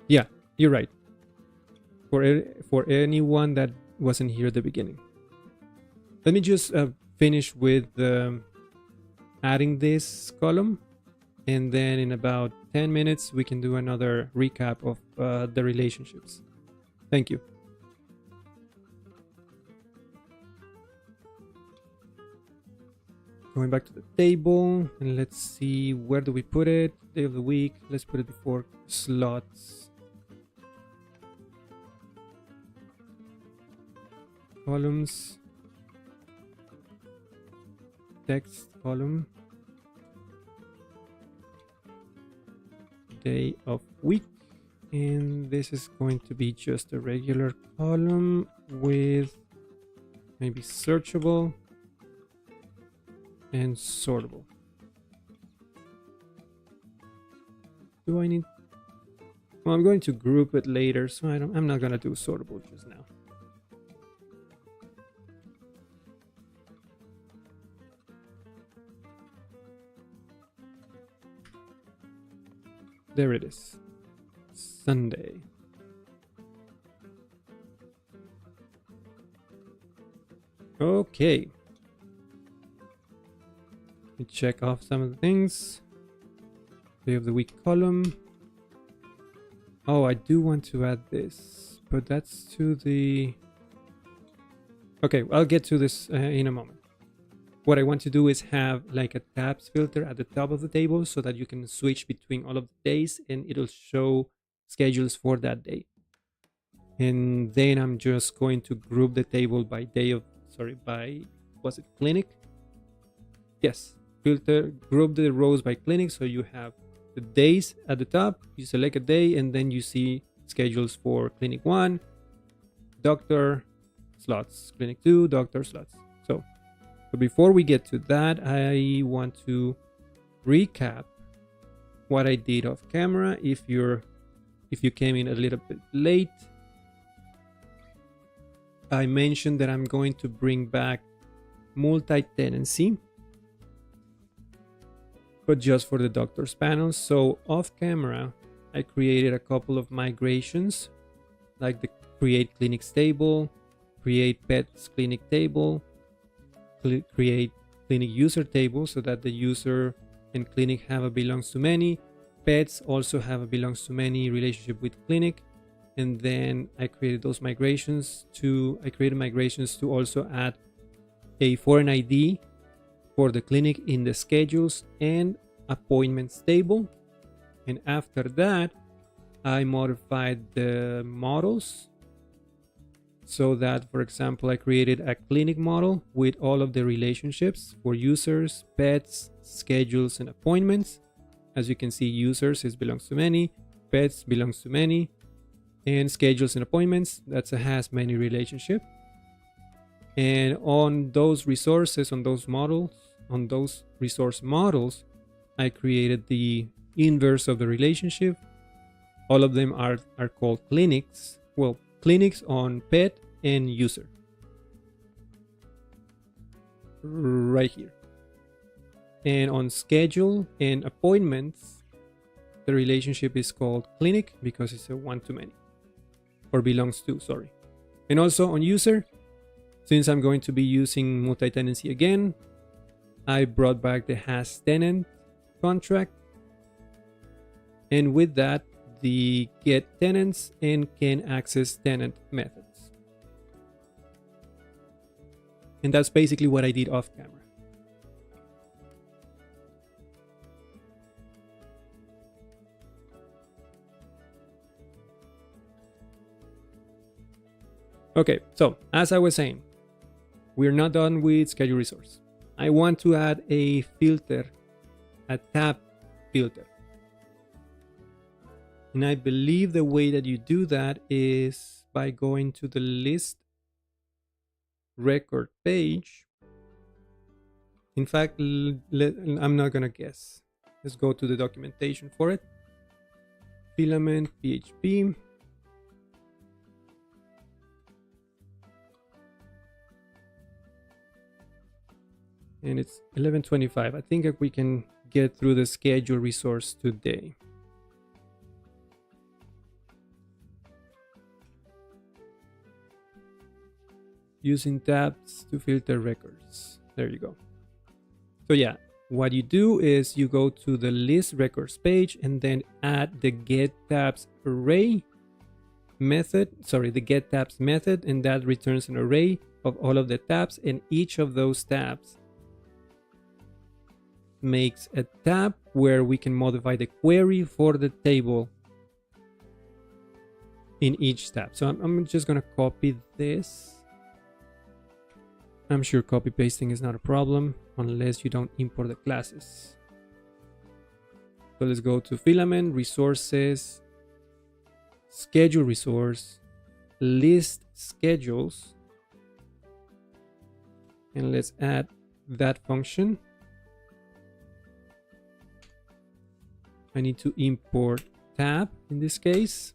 Yeah, you're right. For anyone that wasn't here at the beginning. Let me just finish with adding this column, and then in about 10 minutes we can do another recap of the relationships. Thank you. Going back to the table, and let's see, where do we put it? Day of the week. Let's put it before slots. Columns. Text column. Day of week. And this is going to be just a regular column with maybe searchable and sortable. Do I need? Well, I'm going to group it later, so I'm not gonna do sortable just now. There it is. Sunday. Okay. Let me check off some of the things. day of the week column. Oh, I do want to add this, but that's to the... Okay, I'll get to this in a moment. What I want to do is have like a tabs filter at the top of the table so that you can switch between all of the days and it'll show schedules for that day. And then I'm just going to group the table by day of, by, was it clinic? Yes, filter, group the rows by clinic. So you have the days at the top, you select a day and then you see schedules for clinic 1, doctor slots, clinic 2, doctor slots. So before we get to that, I want to recap what I did off camera. If you came in a little bit late, I mentioned that I'm going to bring back multi-tenancy, but just for the doctor's panels. So off camera, I created a couple of migrations, like the create clinics table, create pets clinic table, create clinic user table so that the user and clinic have a belongs to many. Pets also have a belongs to many relationship with clinic. And then I created those migrations to, also add a foreign ID for the clinic in the schedules and appointments table. And after that, I modified the models so that, for example, I created a clinic model with all of the relationships for users, pets, schedules, and appointments. As you can see, users is belongs to many, pets belongs to many, and schedules and appointments, that's a has many relationship. And on those resources, on those models, on those resource models, I created the inverse of the relationship. All of them are called clinics. Well, clinics on pet and user. Right here. And on schedule and appointments, the relationship is called clinic because it's a one-to-many. Or belongs to, sorry. And also on user, since I'm going to be using multi-tenancy again, I brought back the has tenant contract. And with that, the get tenants and can access tenant methods. And that's basically what I did off camera. Okay, so as I was saying, we're not done with schedule resource. I want to add a filter, a tab filter. And I believe the way that you do that is by going to the list record page. In fact, I'm not gonna guess. Let's go to the documentation for it. Filament PHP. And it's 11:25. I think we can get through the schedule resource today. Using tabs to filter records. There you go. So yeah, what you do is you go to the list records page and then add the get tabs array method, the get tabs method, and that returns an array of all of the tabs, and each of those tabs makes a tab where we can modify the query for the table in each tab. So I'm just gonna copy this. I'm sure copy pasting is not a problem unless you don't import the classes. So let's go to Filament, Resources, Schedule Resource, List Schedules, and let's add that function. I need to import tab in this case.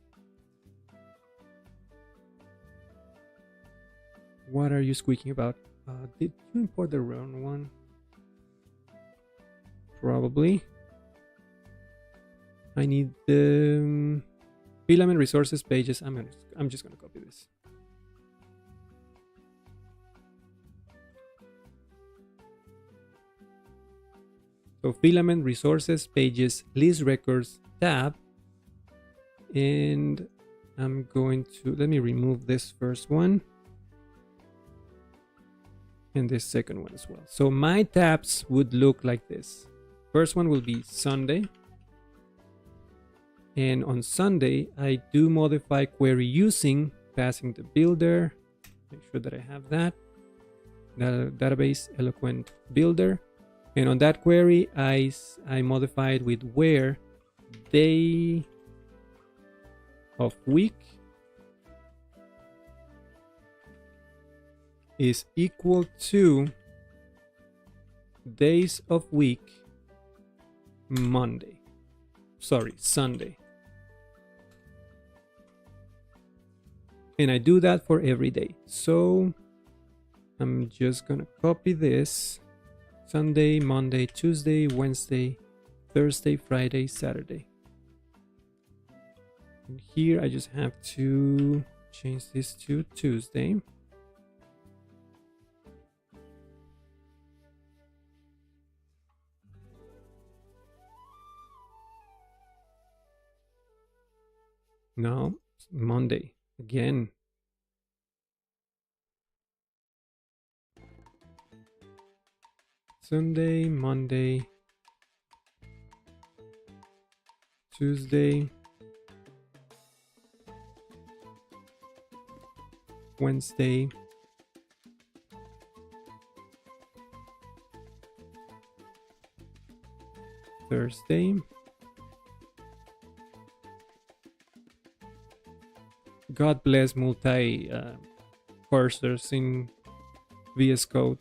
What are you squeaking about? Did you import the wrong one? Probably. I need the Filament Resources pages. I'm just gonna copy this. So Filament Resources, Pages, List Records tab. And I'm going to, let me remove this first one. And this second one as well. So my tabs would look like this. First one will be Sunday. And on Sunday, I do modify query using passing the builder. Make sure that I have that. Database Eloquent Builder. And on that query, I modify it with where day of week is equal to days of week Sunday. And I do that for every day. So I'm just gonna copy this. Sunday, Monday, Tuesday, Wednesday, Thursday, Friday, Saturday. And here I just have to change this to Tuesday. Now, Monday again. Sunday, Monday, Tuesday, Wednesday, Thursday, God bless multi cursors in VS Code.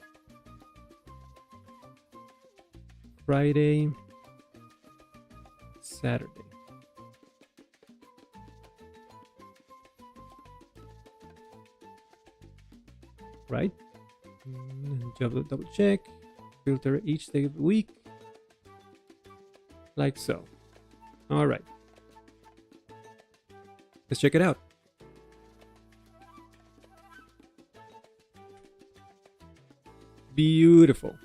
Friday, Saturday. Right? And double check. Filter each day of the week. Like so. All right. Let's check it out. Beautiful.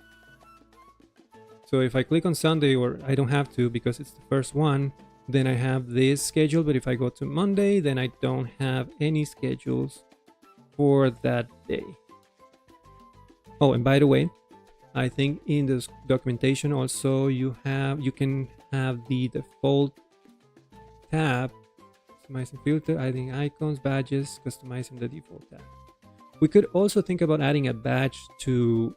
So if I click on Sunday, or I don't have to because it's the first one, then I have this schedule. But if I go to Monday, then I don't have any schedules for that day. Oh, and by the way, I think in this documentation also you can have the default tab, customizing filter, adding icons, badges, customizing the default tab. We could also think about adding a badge to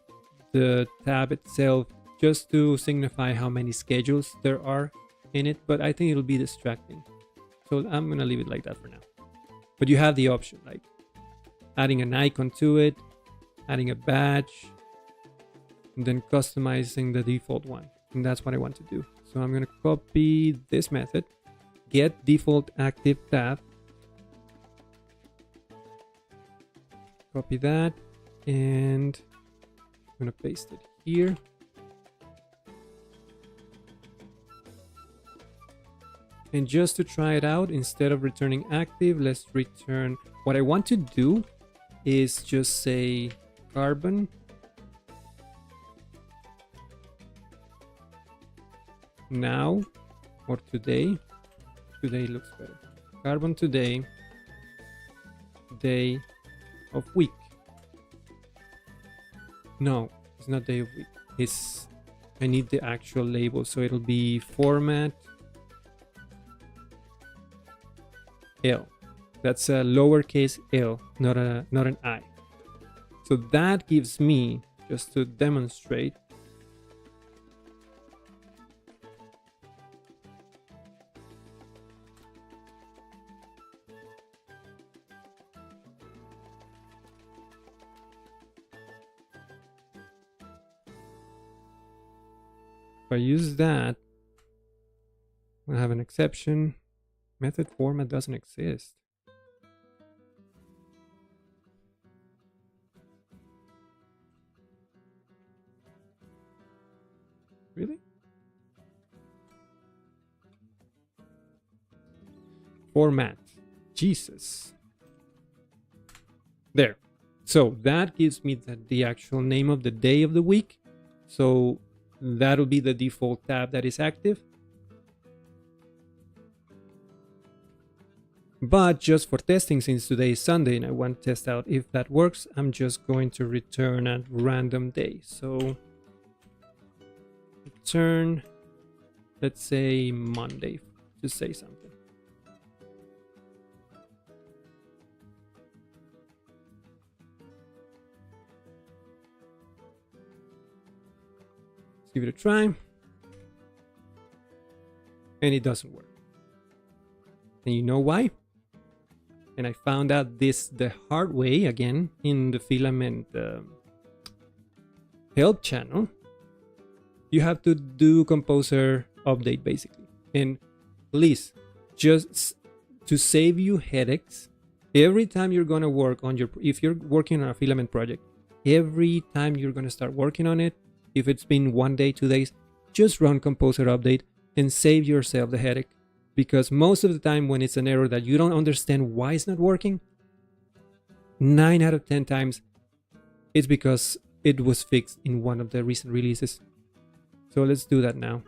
the tab itself, just to signify how many schedules there are in it, but I think it'll be distracting. So I'm gonna leave it like that for now. But you have the option, like adding an icon to it, adding a badge, and then customizing the default one. And that's what I want to do. So I'm gonna copy this method, get default active tab, copy that, and I'm gonna paste it here. And just to try it out, instead of returning active, let's return. What I want to do is just say carbon now, or today. Today looks better. Carbon today, day of week. No, it's not day of week. I need the actual label, so it'll be format L. That's a lowercase L, not an I. So that gives me, just to demonstrate, if I use that, I have an exception. Method format doesn't exist. Really? Format. Jesus. There. So that gives me the actual name of the day of the week. So that'll be the default tab that is active. But just for testing, since today is Sunday and I want to test out if that works, I'm just going to return a random day. So return, let's say Monday, to say something. Let's give it a try. And it doesn't work. And you know why? And I found out this the hard way again in the Filament help channel. You have to do composer update basically. And please, just to save you headaches, every time you're gonna work on if you're working on a Filament project, every time you're gonna start working on it, if it's been 1 day, 2 days, just run composer update and save yourself the headache. Because most of the time when it's an error that you don't understand why it's not working, 9 out of 10 times, it's because it was fixed in one of the recent releases. So let's do that now.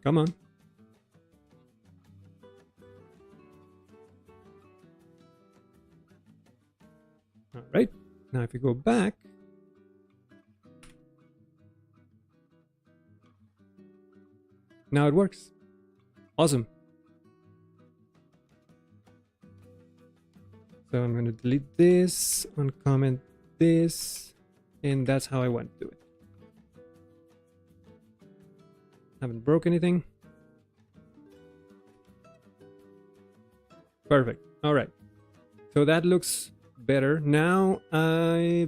Come on. All right, now if you go back, now it works. Awesome. So I'm going to delete this, uncomment this, and that's how I want to do it. Haven't broke anything. Perfect. All right. So that looks better. Now I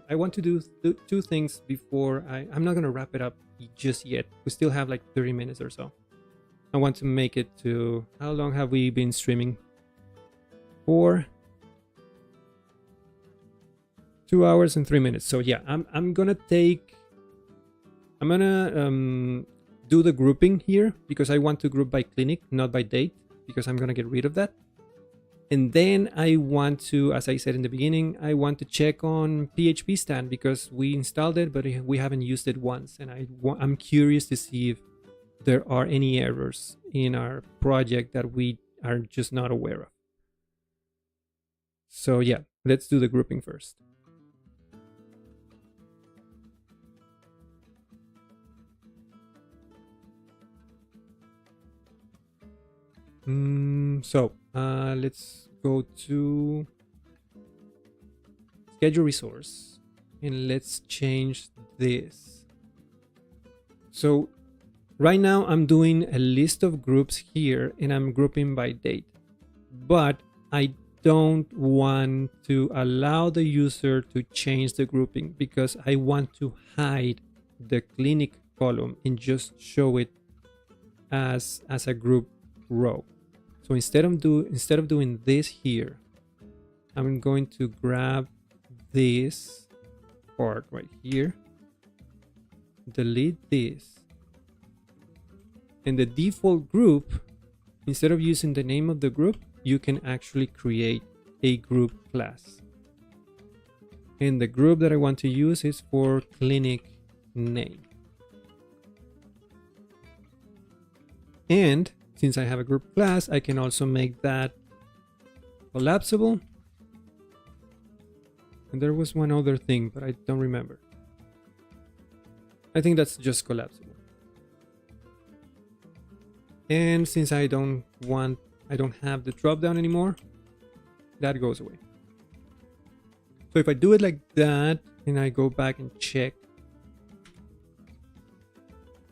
want to do two things before I'm not going to wrap it up just yet. We still have like 30 minutes or so. I want to make it to, how long have we been streaming for? 2 hours and 3 minutes. So yeah, I'm gonna do the grouping here because I want to group by clinic, not by date, because I'm gonna get rid of that. And then I want to, as I said in the beginning, I want to check on PHP stand because we installed it, but we haven't used it once. And I'm curious to see if there are any errors in our project that we are just not aware of. So yeah, let's do the grouping first. Let's go to schedule resource and let's change this. So right now I'm doing a list of groups here and I'm grouping by date, but I don't want to allow the user to change the grouping because I want to hide the clinic column and just show it as a group row. So instead of doing this here, I'm going to grab this part right here, delete this, and the default group, instead of using the name of the group, you can actually create a group class. And the group that I want to use is for clinic name. And since I have a group class, I can also make that collapsible. And there was one other thing, but I don't remember. I think that's just collapsible. And since I don't have the drop down anymore, that goes away. So if I do it like that and I go back and check,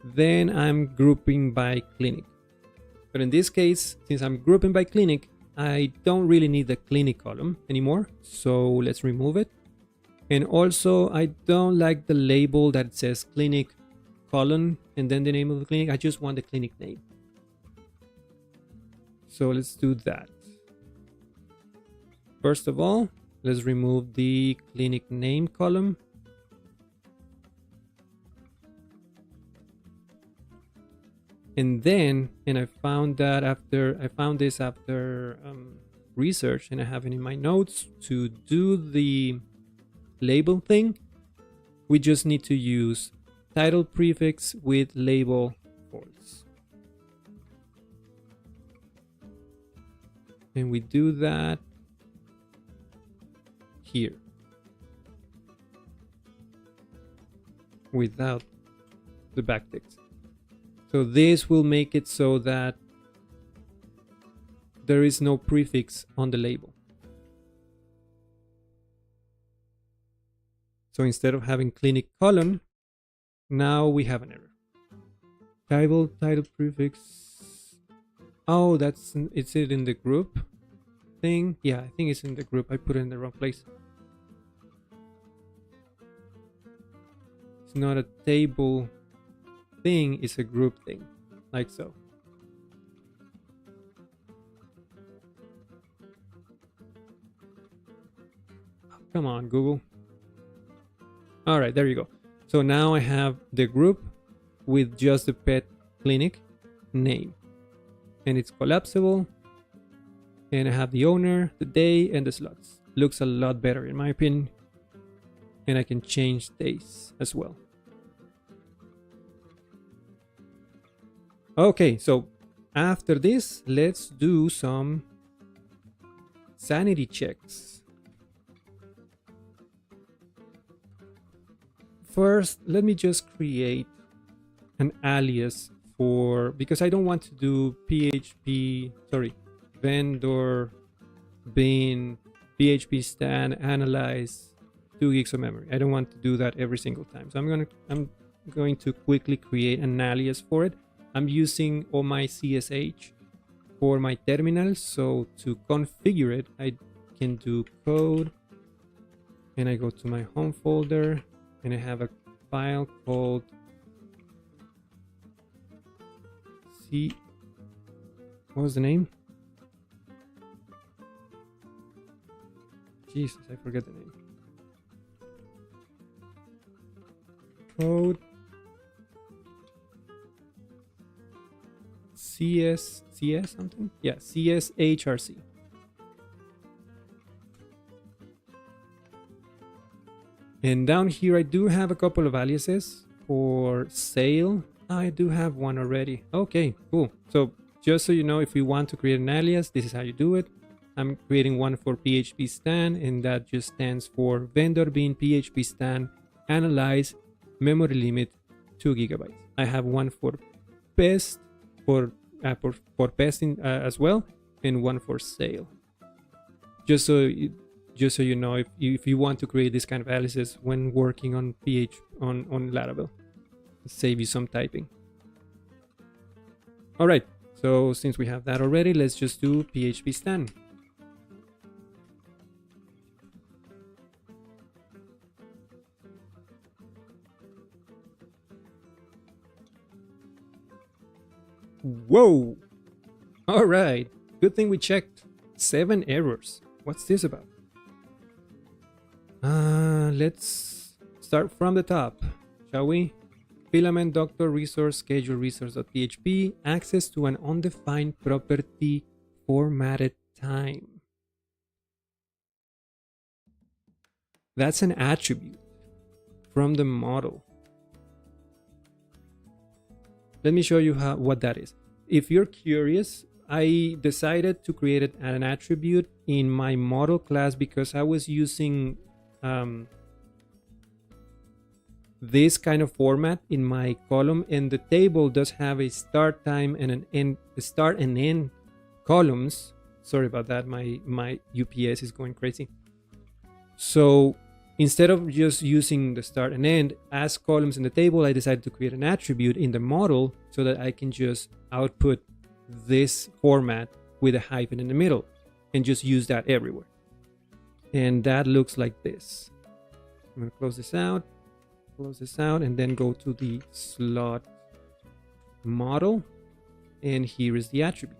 then I'm grouping by clinic. But in this case, since I'm grouping by clinic, I don't really need the clinic column anymore. So let's remove it. And also, I don't like the label that says clinic colon and then the name of the clinic. I just want the clinic name. So let's do that. First of all, let's remove the clinic name column. And then, and I found this after research, and I have it in my notes, to do the label thing, we just need to use title prefix with label false. And we do that here without the backticks. So this will make it so that there is no prefix on the label. So instead of having clinic colon, now we have an error. Title prefix. Oh, it's it in the group thing. Yeah, I think it's in the group. I put it in the wrong place. It's not a table thing, it's a group thing, like so. Oh, come on, Google. All right, there you go. So now I have the group with just the pet clinic name, and it's collapsible, and I have the owner, the day, and the slots. Looks a lot better in my opinion, and I can change days as well. Okay, so after this, let's do some sanity checks. First, let me just create an alias because I don't want to do vendor bin php stan analyze 2 gigs of memory. I don't want to do that every single time. So I'm going to quickly create an alias for it. I'm using all my CSH for my terminal. So to configure it, I can do code, and I go to my home folder, and I have a file called what was the name? Jesus, I forget the name. Code CS something? Yeah, CSHRC. And down here I do have a couple of aliases for sale. I do have one already. Okay, cool. So just so you know, if you want to create an alias, this is how you do it. I'm creating one for PHP Stan, and that just stands for vendor bin PHP Stan analyze memory limit 2 gigabytes. I have one for pest for pest as well, and one for sale. Just so you know, if you want to create this kind of aliases when working on on Laravel, save you some typing. All right, so since we have that already, let's just do PHP Stan. Whoa! All right, good thing we checked. 7 errors. What's this about? Let's start from the top, shall we? Filament doctor resource schedule resource.php access to an undefined property formatted time. That's an attribute from the model. Let me show you what that is. If you're curious, I decided to create an attribute in my model class because I was using this kind of format in my column, and the table does have a start time and an end, start and end columns. Sorry about that, my UPS is going crazy. So instead of just using the start and end as columns in the table, I decided to create an attribute in the model so that I can just output this format with a hyphen in the middle and just use that everywhere. And that looks like this. I'm going to close this out, and then go to the slot model, and here is the attribute.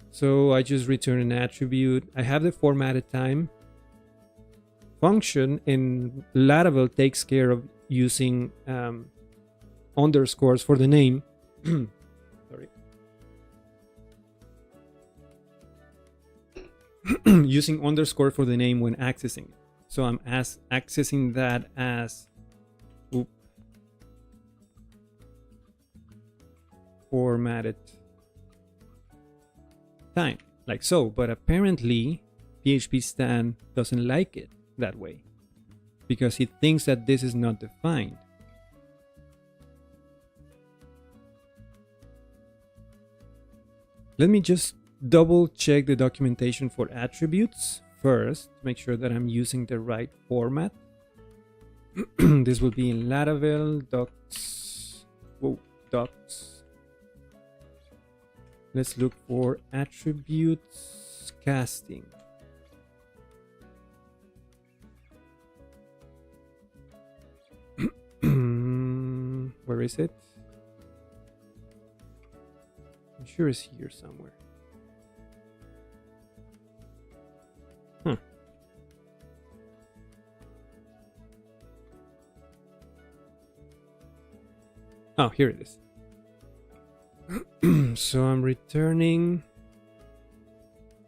So I just return an attribute. I have the formatted time function, and Laravel takes care of using underscores for the name using underscore for the name when accessing it. So I'm accessing that as formatted time, like so. But apparently PHP Stan doesn't like it that way because he thinks that this is not defined. Let me just double check the documentation for attributes first to make sure that I'm using the right format. This will be in Laravel docs. Whoa, docs. Let's look for attributes casting. Where is it? I'm sure it's here somewhere. Oh, here it is. So I'm returning.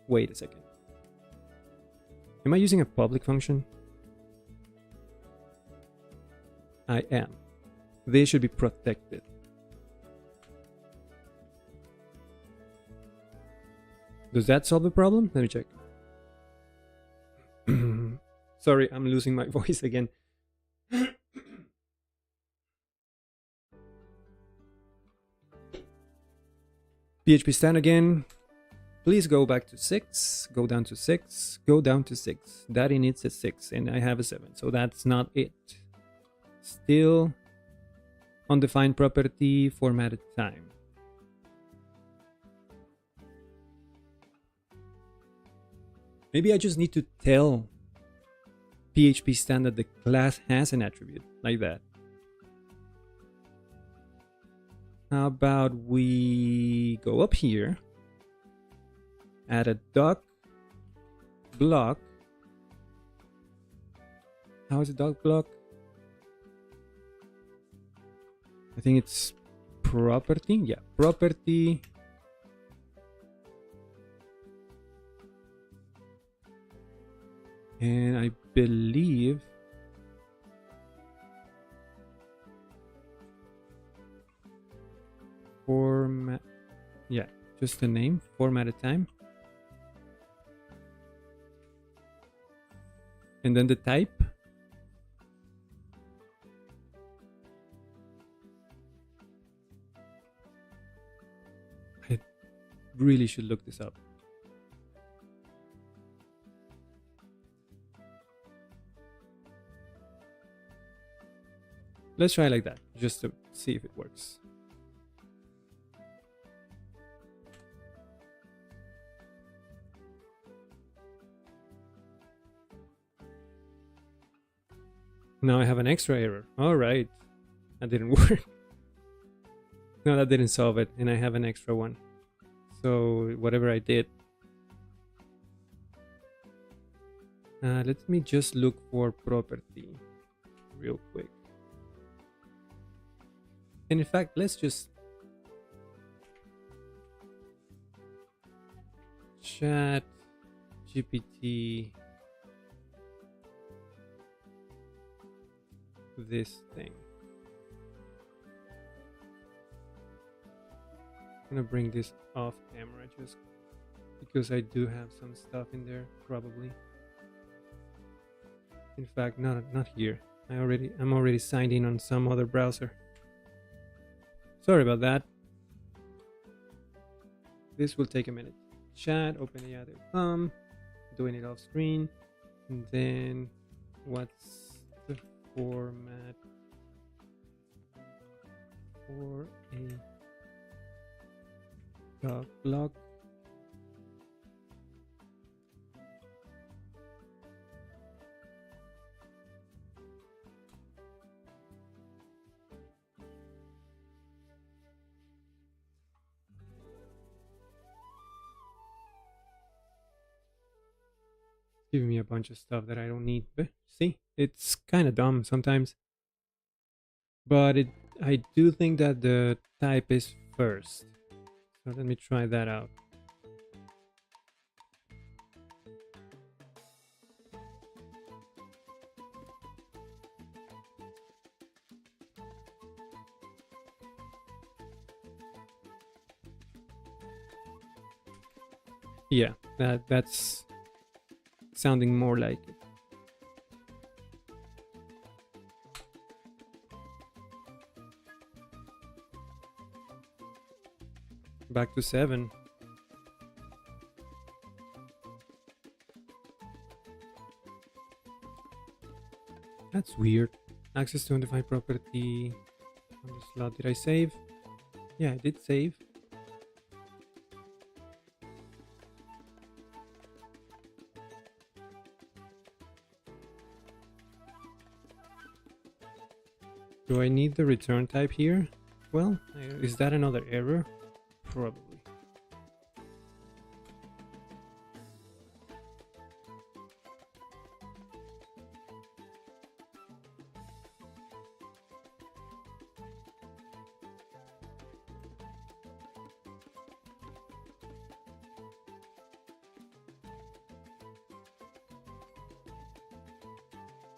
Wait a second. Am I using a public function? I am. They should be protected. Does that solve the problem? Let me check. Sorry, I'm losing my voice again. PHP Stan again. Please go back to 6. Go down to 6. Go down to 6. That inits a 6 and I have a 7. So that's not it. Still undefined property, formatted time. Maybe I just need to tell PHP Stan that the class has an attribute like that. How about we go up here, add a doc block. How is a doc block? I think it's property. Yeah, property. And I believe format, yeah, just the name, formatted time. And then the type. I really should look this up. Let's try like that, just to see if it works. Now I have an extra error. All right, that didn't work. No, that didn't solve it, and I have an extra one. So whatever I did. Let me just look for property real quick. And in fact, let's just chat GPT this thing. I'm gonna bring this off camera just because I do have some stuff in there, probably. In fact, not here. I'm already signed in on some other browser. Sorry about that. This will take a minute. Chat, OpenAI.com, doing it off screen, and then what's the format for a doc block? Giving me a bunch of stuff that I don't need. But see, it's kind of dumb sometimes. But I do think that the type is first. So let me try that out. Yeah, that's sounding more like it. Back to 7. That's weird. Access to undefined property on the slot. Did I save? Yeah, I did save. Do I need the return type here? Well, is that another error? Probably.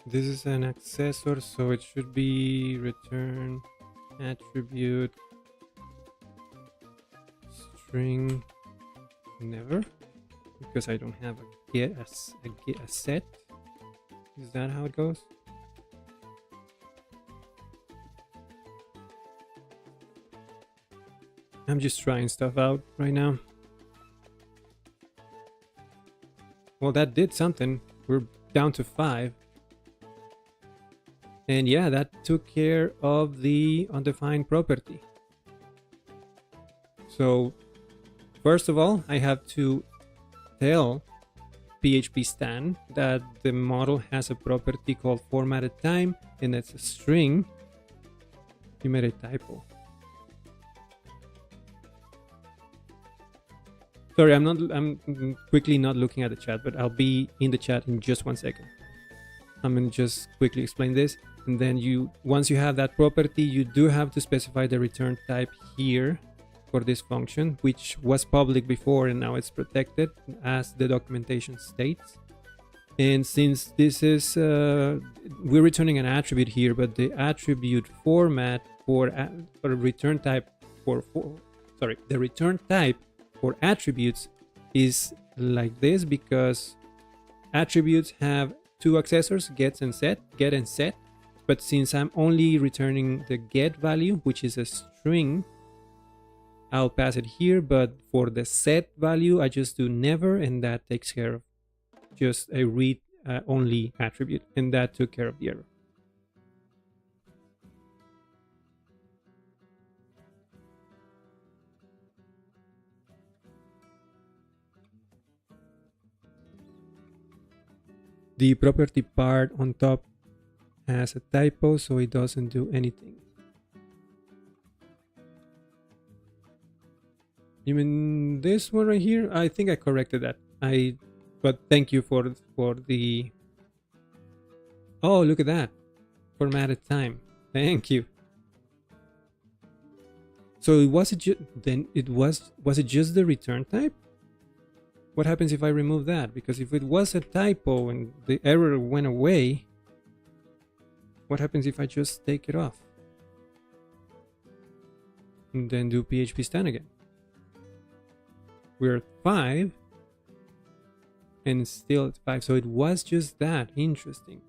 This is an accessor, so it should be return attribute string never, because I don't have a set. Is that how it goes? I'm just trying stuff out right now. Well, that did something. We're down to 5. And yeah, that took care of the undefined property. So first of all, I have to tell PHP stan that the model has a property called formatted time, and that's a string. You made a typo. Sorry, I'm quickly not looking at the chat, but I'll be in the chat in just 1 second. I'm gonna just quickly explain this. And then once you have that property, you do have to specify the return type here for this function, which was public before and now it's protected as the documentation states. And since this is, we're returning an attribute here, but the attribute format for return type the return type for attributes is like this, because attributes have 2 accessors, get and set. But since I'm only returning the get value, which is a string, I'll pass it here. But for the set value, I just do never, and that takes care of just a read only attribute, and that took care of the error. The property part on top has a typo, so it doesn't do anything. You mean this one right here? I think I corrected that. But thank you for the. Oh, look at that, formatted time. Thank you. So was it just the return type? What happens if I remove that? Because if it was a typo and the error went away, what happens if I just take it off? And then do PHP stan again. We're at 5. And still at 5. So it was just that. Interesting.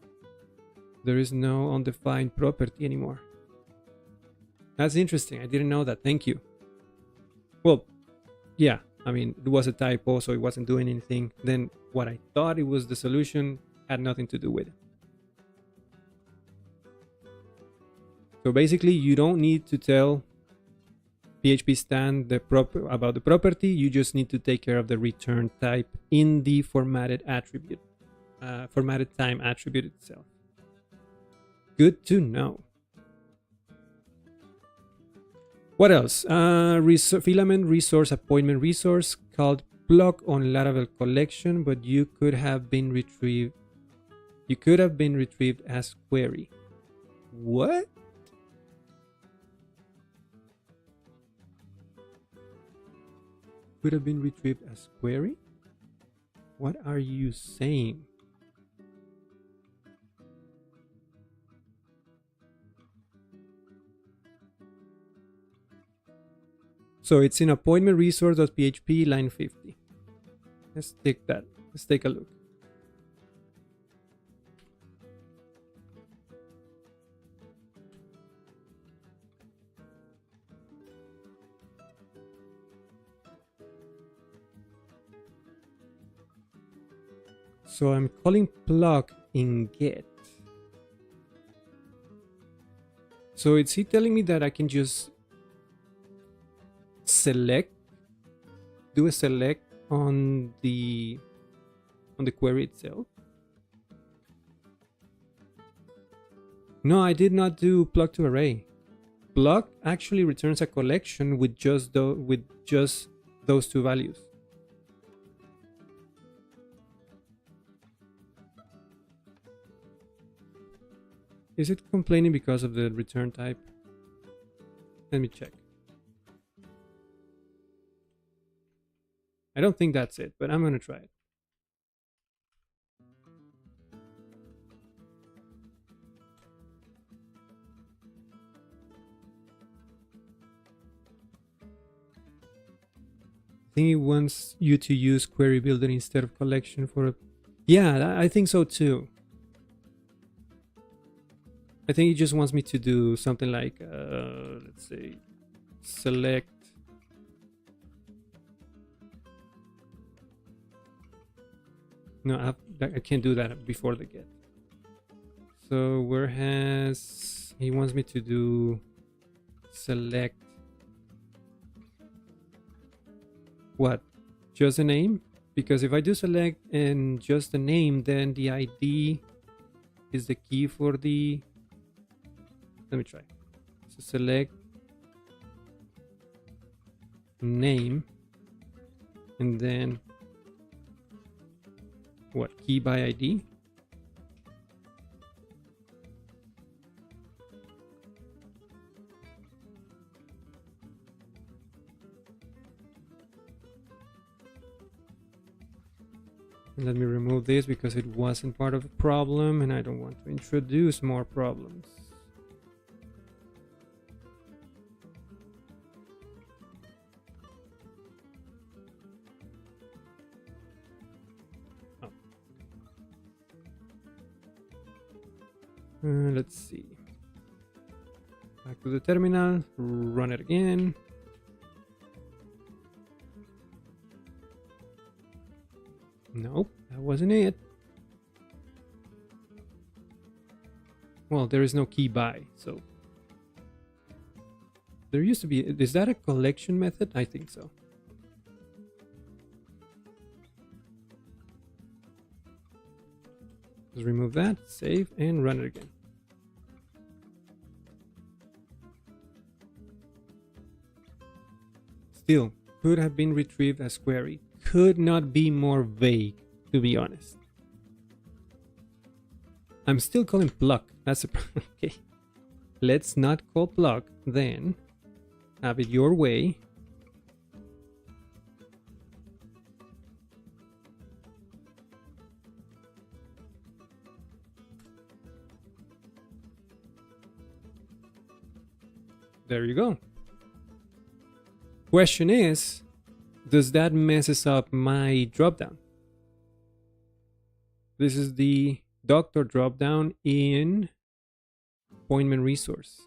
There is no undefined property anymore. That's interesting. I didn't know that. Thank you. Well, yeah. I mean, it was a typo, so it wasn't doing anything. Then what I thought it was the solution had nothing to do with it. So basically, you don't need to tell PHP stan about the property. You just need to take care of the return type in the formatted attribute, formatted time attribute itself. Good to know. What else? Filament resource appointment resource called block on Laravel collection, but you could have been retrieved. You could have been retrieved as query. What? Could have been retrieved as query? What are you saying? So it's in appointment resource.php line 50. Let's take that. Let's take a look. So I'm calling plug in get. So is he telling me that I can just select, do a select on the query itself? No, I did not do plug to array. Plug actually returns a collection with just those two values. Is it complaining because of the return type? Let me check. I don't think that's it, but I'm going to try it. I think it wants you to use query builder instead of collection for a... Yeah, I think so too. I think it just wants me to do something like, let's say, select. No, I can't do that before the get. So whereas he wants me to do select what? Just a name? Because if I do select and just a name, then the ID is the key for the... Let me try. So select name and then what? Key by ID? Let me remove this because it wasn't part of a problem and I don't want to introduce more problems. Let's see. Back to the terminal, run it again. Nope, that wasn't it. Well, there is no key by, so. There used to be, is that a collection method? I think so. Just remove that, save, and run it again. Still, could have been retrieved as query. Could not be more vague, to be honest. I'm still calling plug. That's a okay. Let's not call plug, then have it your way. There you go. Question is, does that messes up my dropdown? This is the doctor dropdown in appointment resource.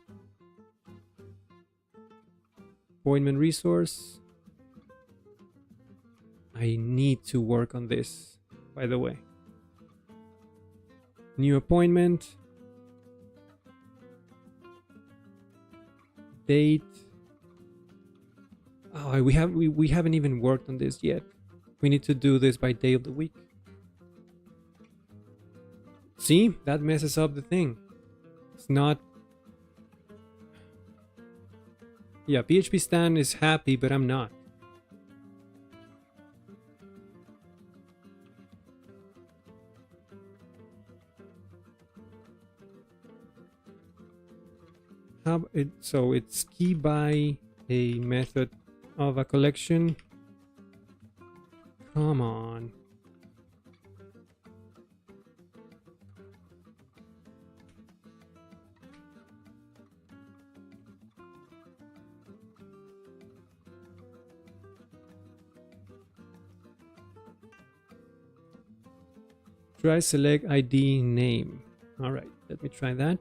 Appointment resource. I need to work on this, by the way. New appointment. Date. Oh, we haven't even worked on this yet. We need to do this by day of the week. See, that messes up the thing. It's not. Yeah, PHP Stan is happy, but I'm not. So it's key by a method of a collection. Come on. Try select ID name. All right, let me try that.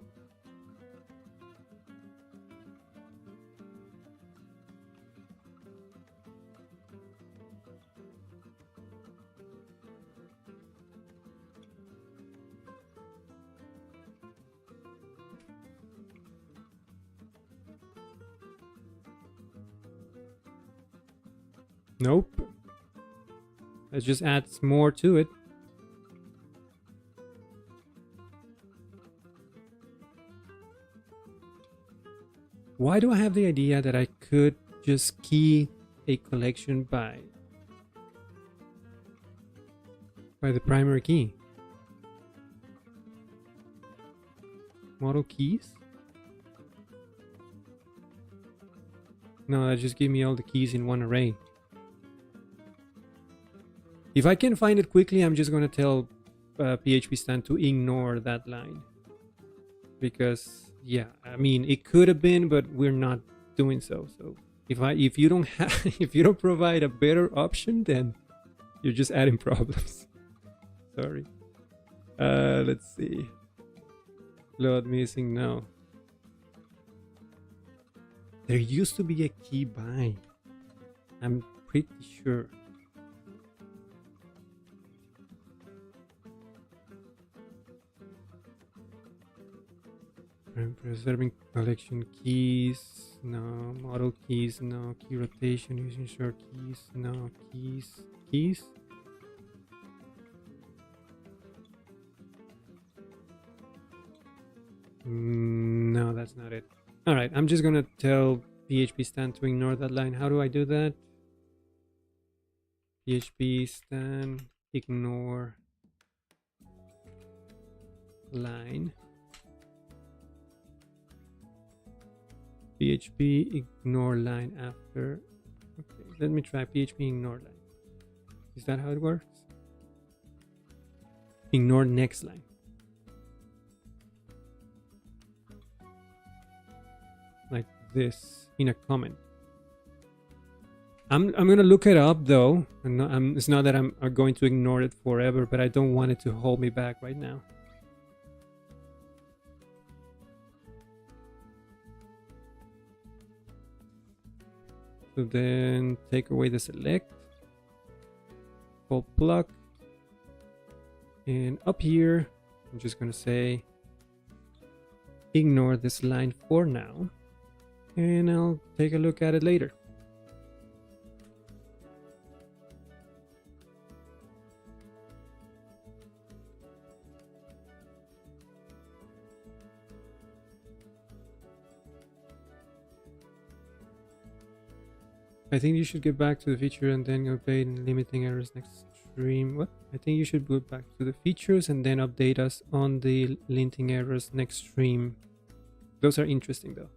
Nope. Let's just add more to it. Why do I have the idea that I could just key a collection by the primary key? Model keys? No, that just give me all the keys in one array. If I can find it quickly, I'm just going to tell PHP stand to ignore that line. Because, yeah, I mean, it could have been, but we're not doing so. So if you don't have, if you don't provide a better option, then you're just adding problems. Sorry. Let's see. Load missing now. There used to be a key bind. I'm pretty sure. I'm preserving collection keys. No. Model keys. No. Key rotation using short keys. No. Keys. Keys. No, that's not it. All right, I'm just gonna tell PHP stand to ignore that line. How do I do that? PHP stand ignore line. PHP ignore line after. Okay, let me try PHP ignore line. Is that how it works? Ignore next line. Like this in a comment. I'm gonna look it up though. It's not that I'm going to ignore it forever, but I don't want it to hold me back right now. So then take away the select, call pluck, and up here I'm just gonna say ignore this line for now, and I'll take a look at it later. I think you should get back to the feature and then update limiting errors next stream. What? I think you should go back to the features and then update us on the limiting errors next stream. Those are interesting though.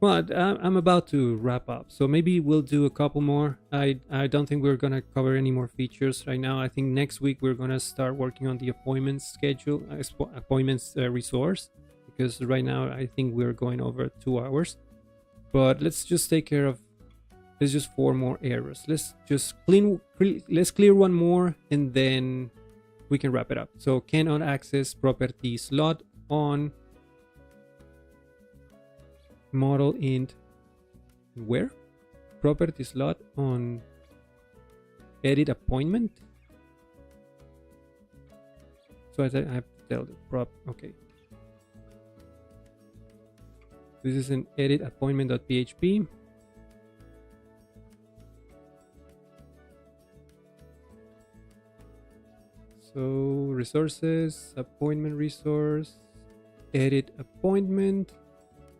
Well, I'm about to wrap up, so maybe we'll do a couple more. I don't think we're gonna cover any more features right now. I think next week we're gonna start working on the appointments schedule, appointments resource, because right now I think we're going over 2 hours. But let's just take care of, there's just 4 more errors. Let's just let's clear one more and then we can wrap it up. So cannot access property slot on model int where? Property slot on edit appointment. So I have to tell the prop, okay. This is an edit appointment.php. So resources, appointment resource, edit appointment,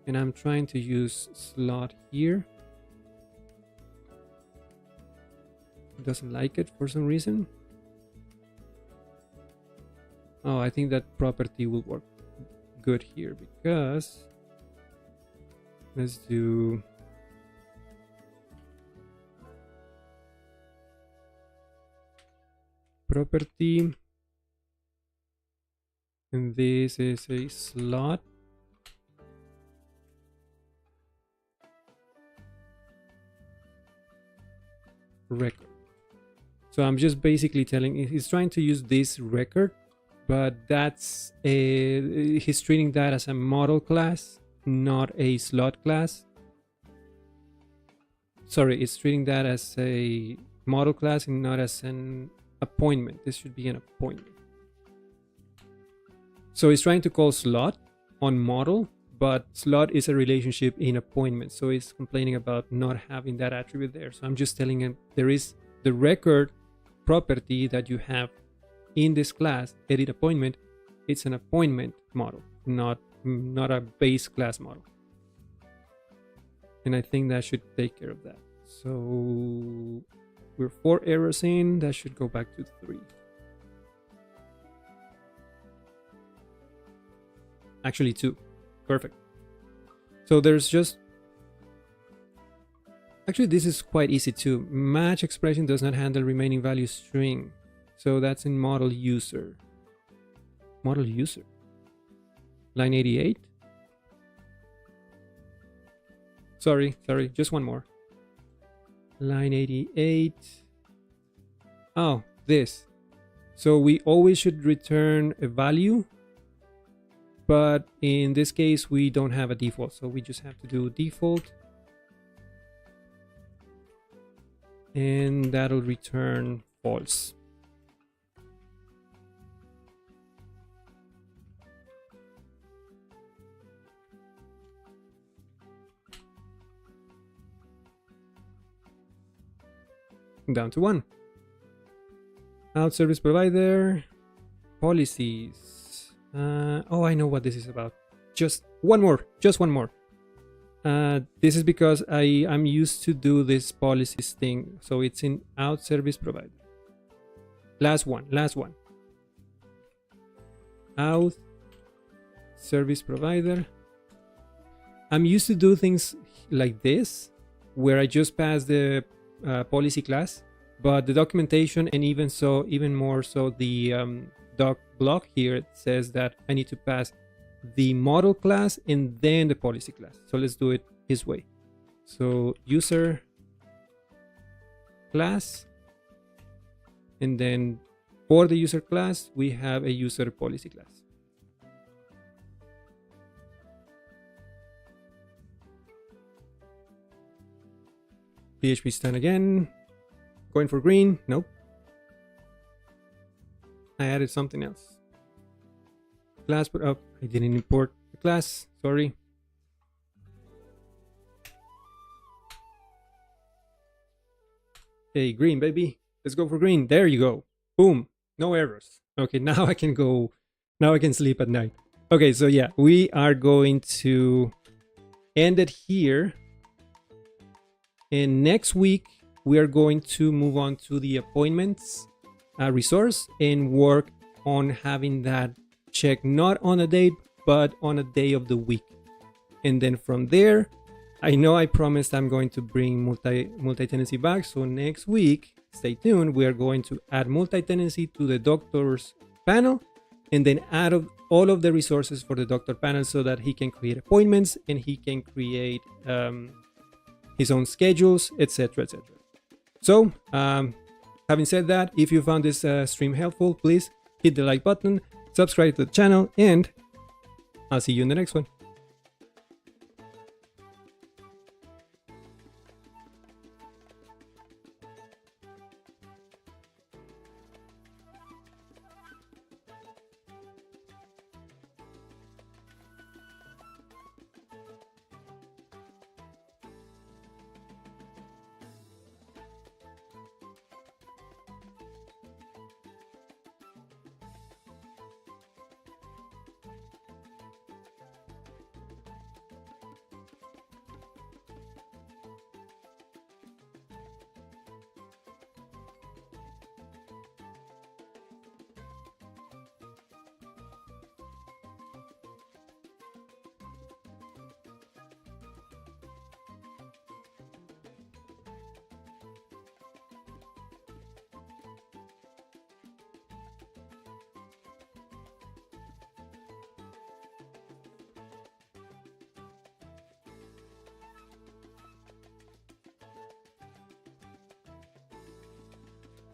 and I'm trying to use slot here. It doesn't like it for some reason. Oh, I think that property will work good here because let's do property, and this is a slot. Record. So I'm just basically telling, he's trying to use this record, but that's he's treating that as a model class, not a slot class. Sorry, it's treating that as a model class and not as an appointment. This should be an appointment. So he's trying to call slot on model, but slot is a relationship in appointment. So he's complaining about not having that attribute there. So I'm just telling him there is the record property that you have in this class, edit appointment. It's an appointment model, not a base class model. And I think that should take care of that. So we're 4 errors in, that should go back to 3. Actually 2. Perfect. So there's just, actually this is quite easy too. Match expression does not handle remaining value string. So that's in model user. Model user. Line 88. Sorry, just one more. Line 88. Oh, this. So we always should return a value, but in this case we don't have a default, so we just have to do default, and that'll return false. Down to 1. Out service provider, policies. Oh, I know what this is about. Just one more. This is because I'm used to do this policies thing. So it's in out service provider. Last one. Out service provider. I'm used to do things like this, where I just pass the policy class, but the documentation and even more so the doc block here says that I need to pass the model class and then the policy class. So let's do it this way. So user class, and then for the user class we have a user policy class. PHP stand again. Going for green. Nope. I added something else. Class, but oh, I didn't import the class. Sorry. Hey, green, baby. Let's go for green. There you go. Boom. No errors. Okay, now I can go. Now I can sleep at night. Okay, so yeah, we are going to end it here. And next week, we are going to move on to the appointments resource and work on having that check not on a date, but on a day of the week. And then from there, I know I promised I'm going to bring multi-tenancy back. So next week, stay tuned. We are going to add multi-tenancy to the doctor's panel and then add all of the resources for the doctor panel so that he can create appointments and he can create his own schedules, etc., etc. So, having said that, if you found this stream helpful, please hit the like button, subscribe to the channel, and I'll see you in the next one.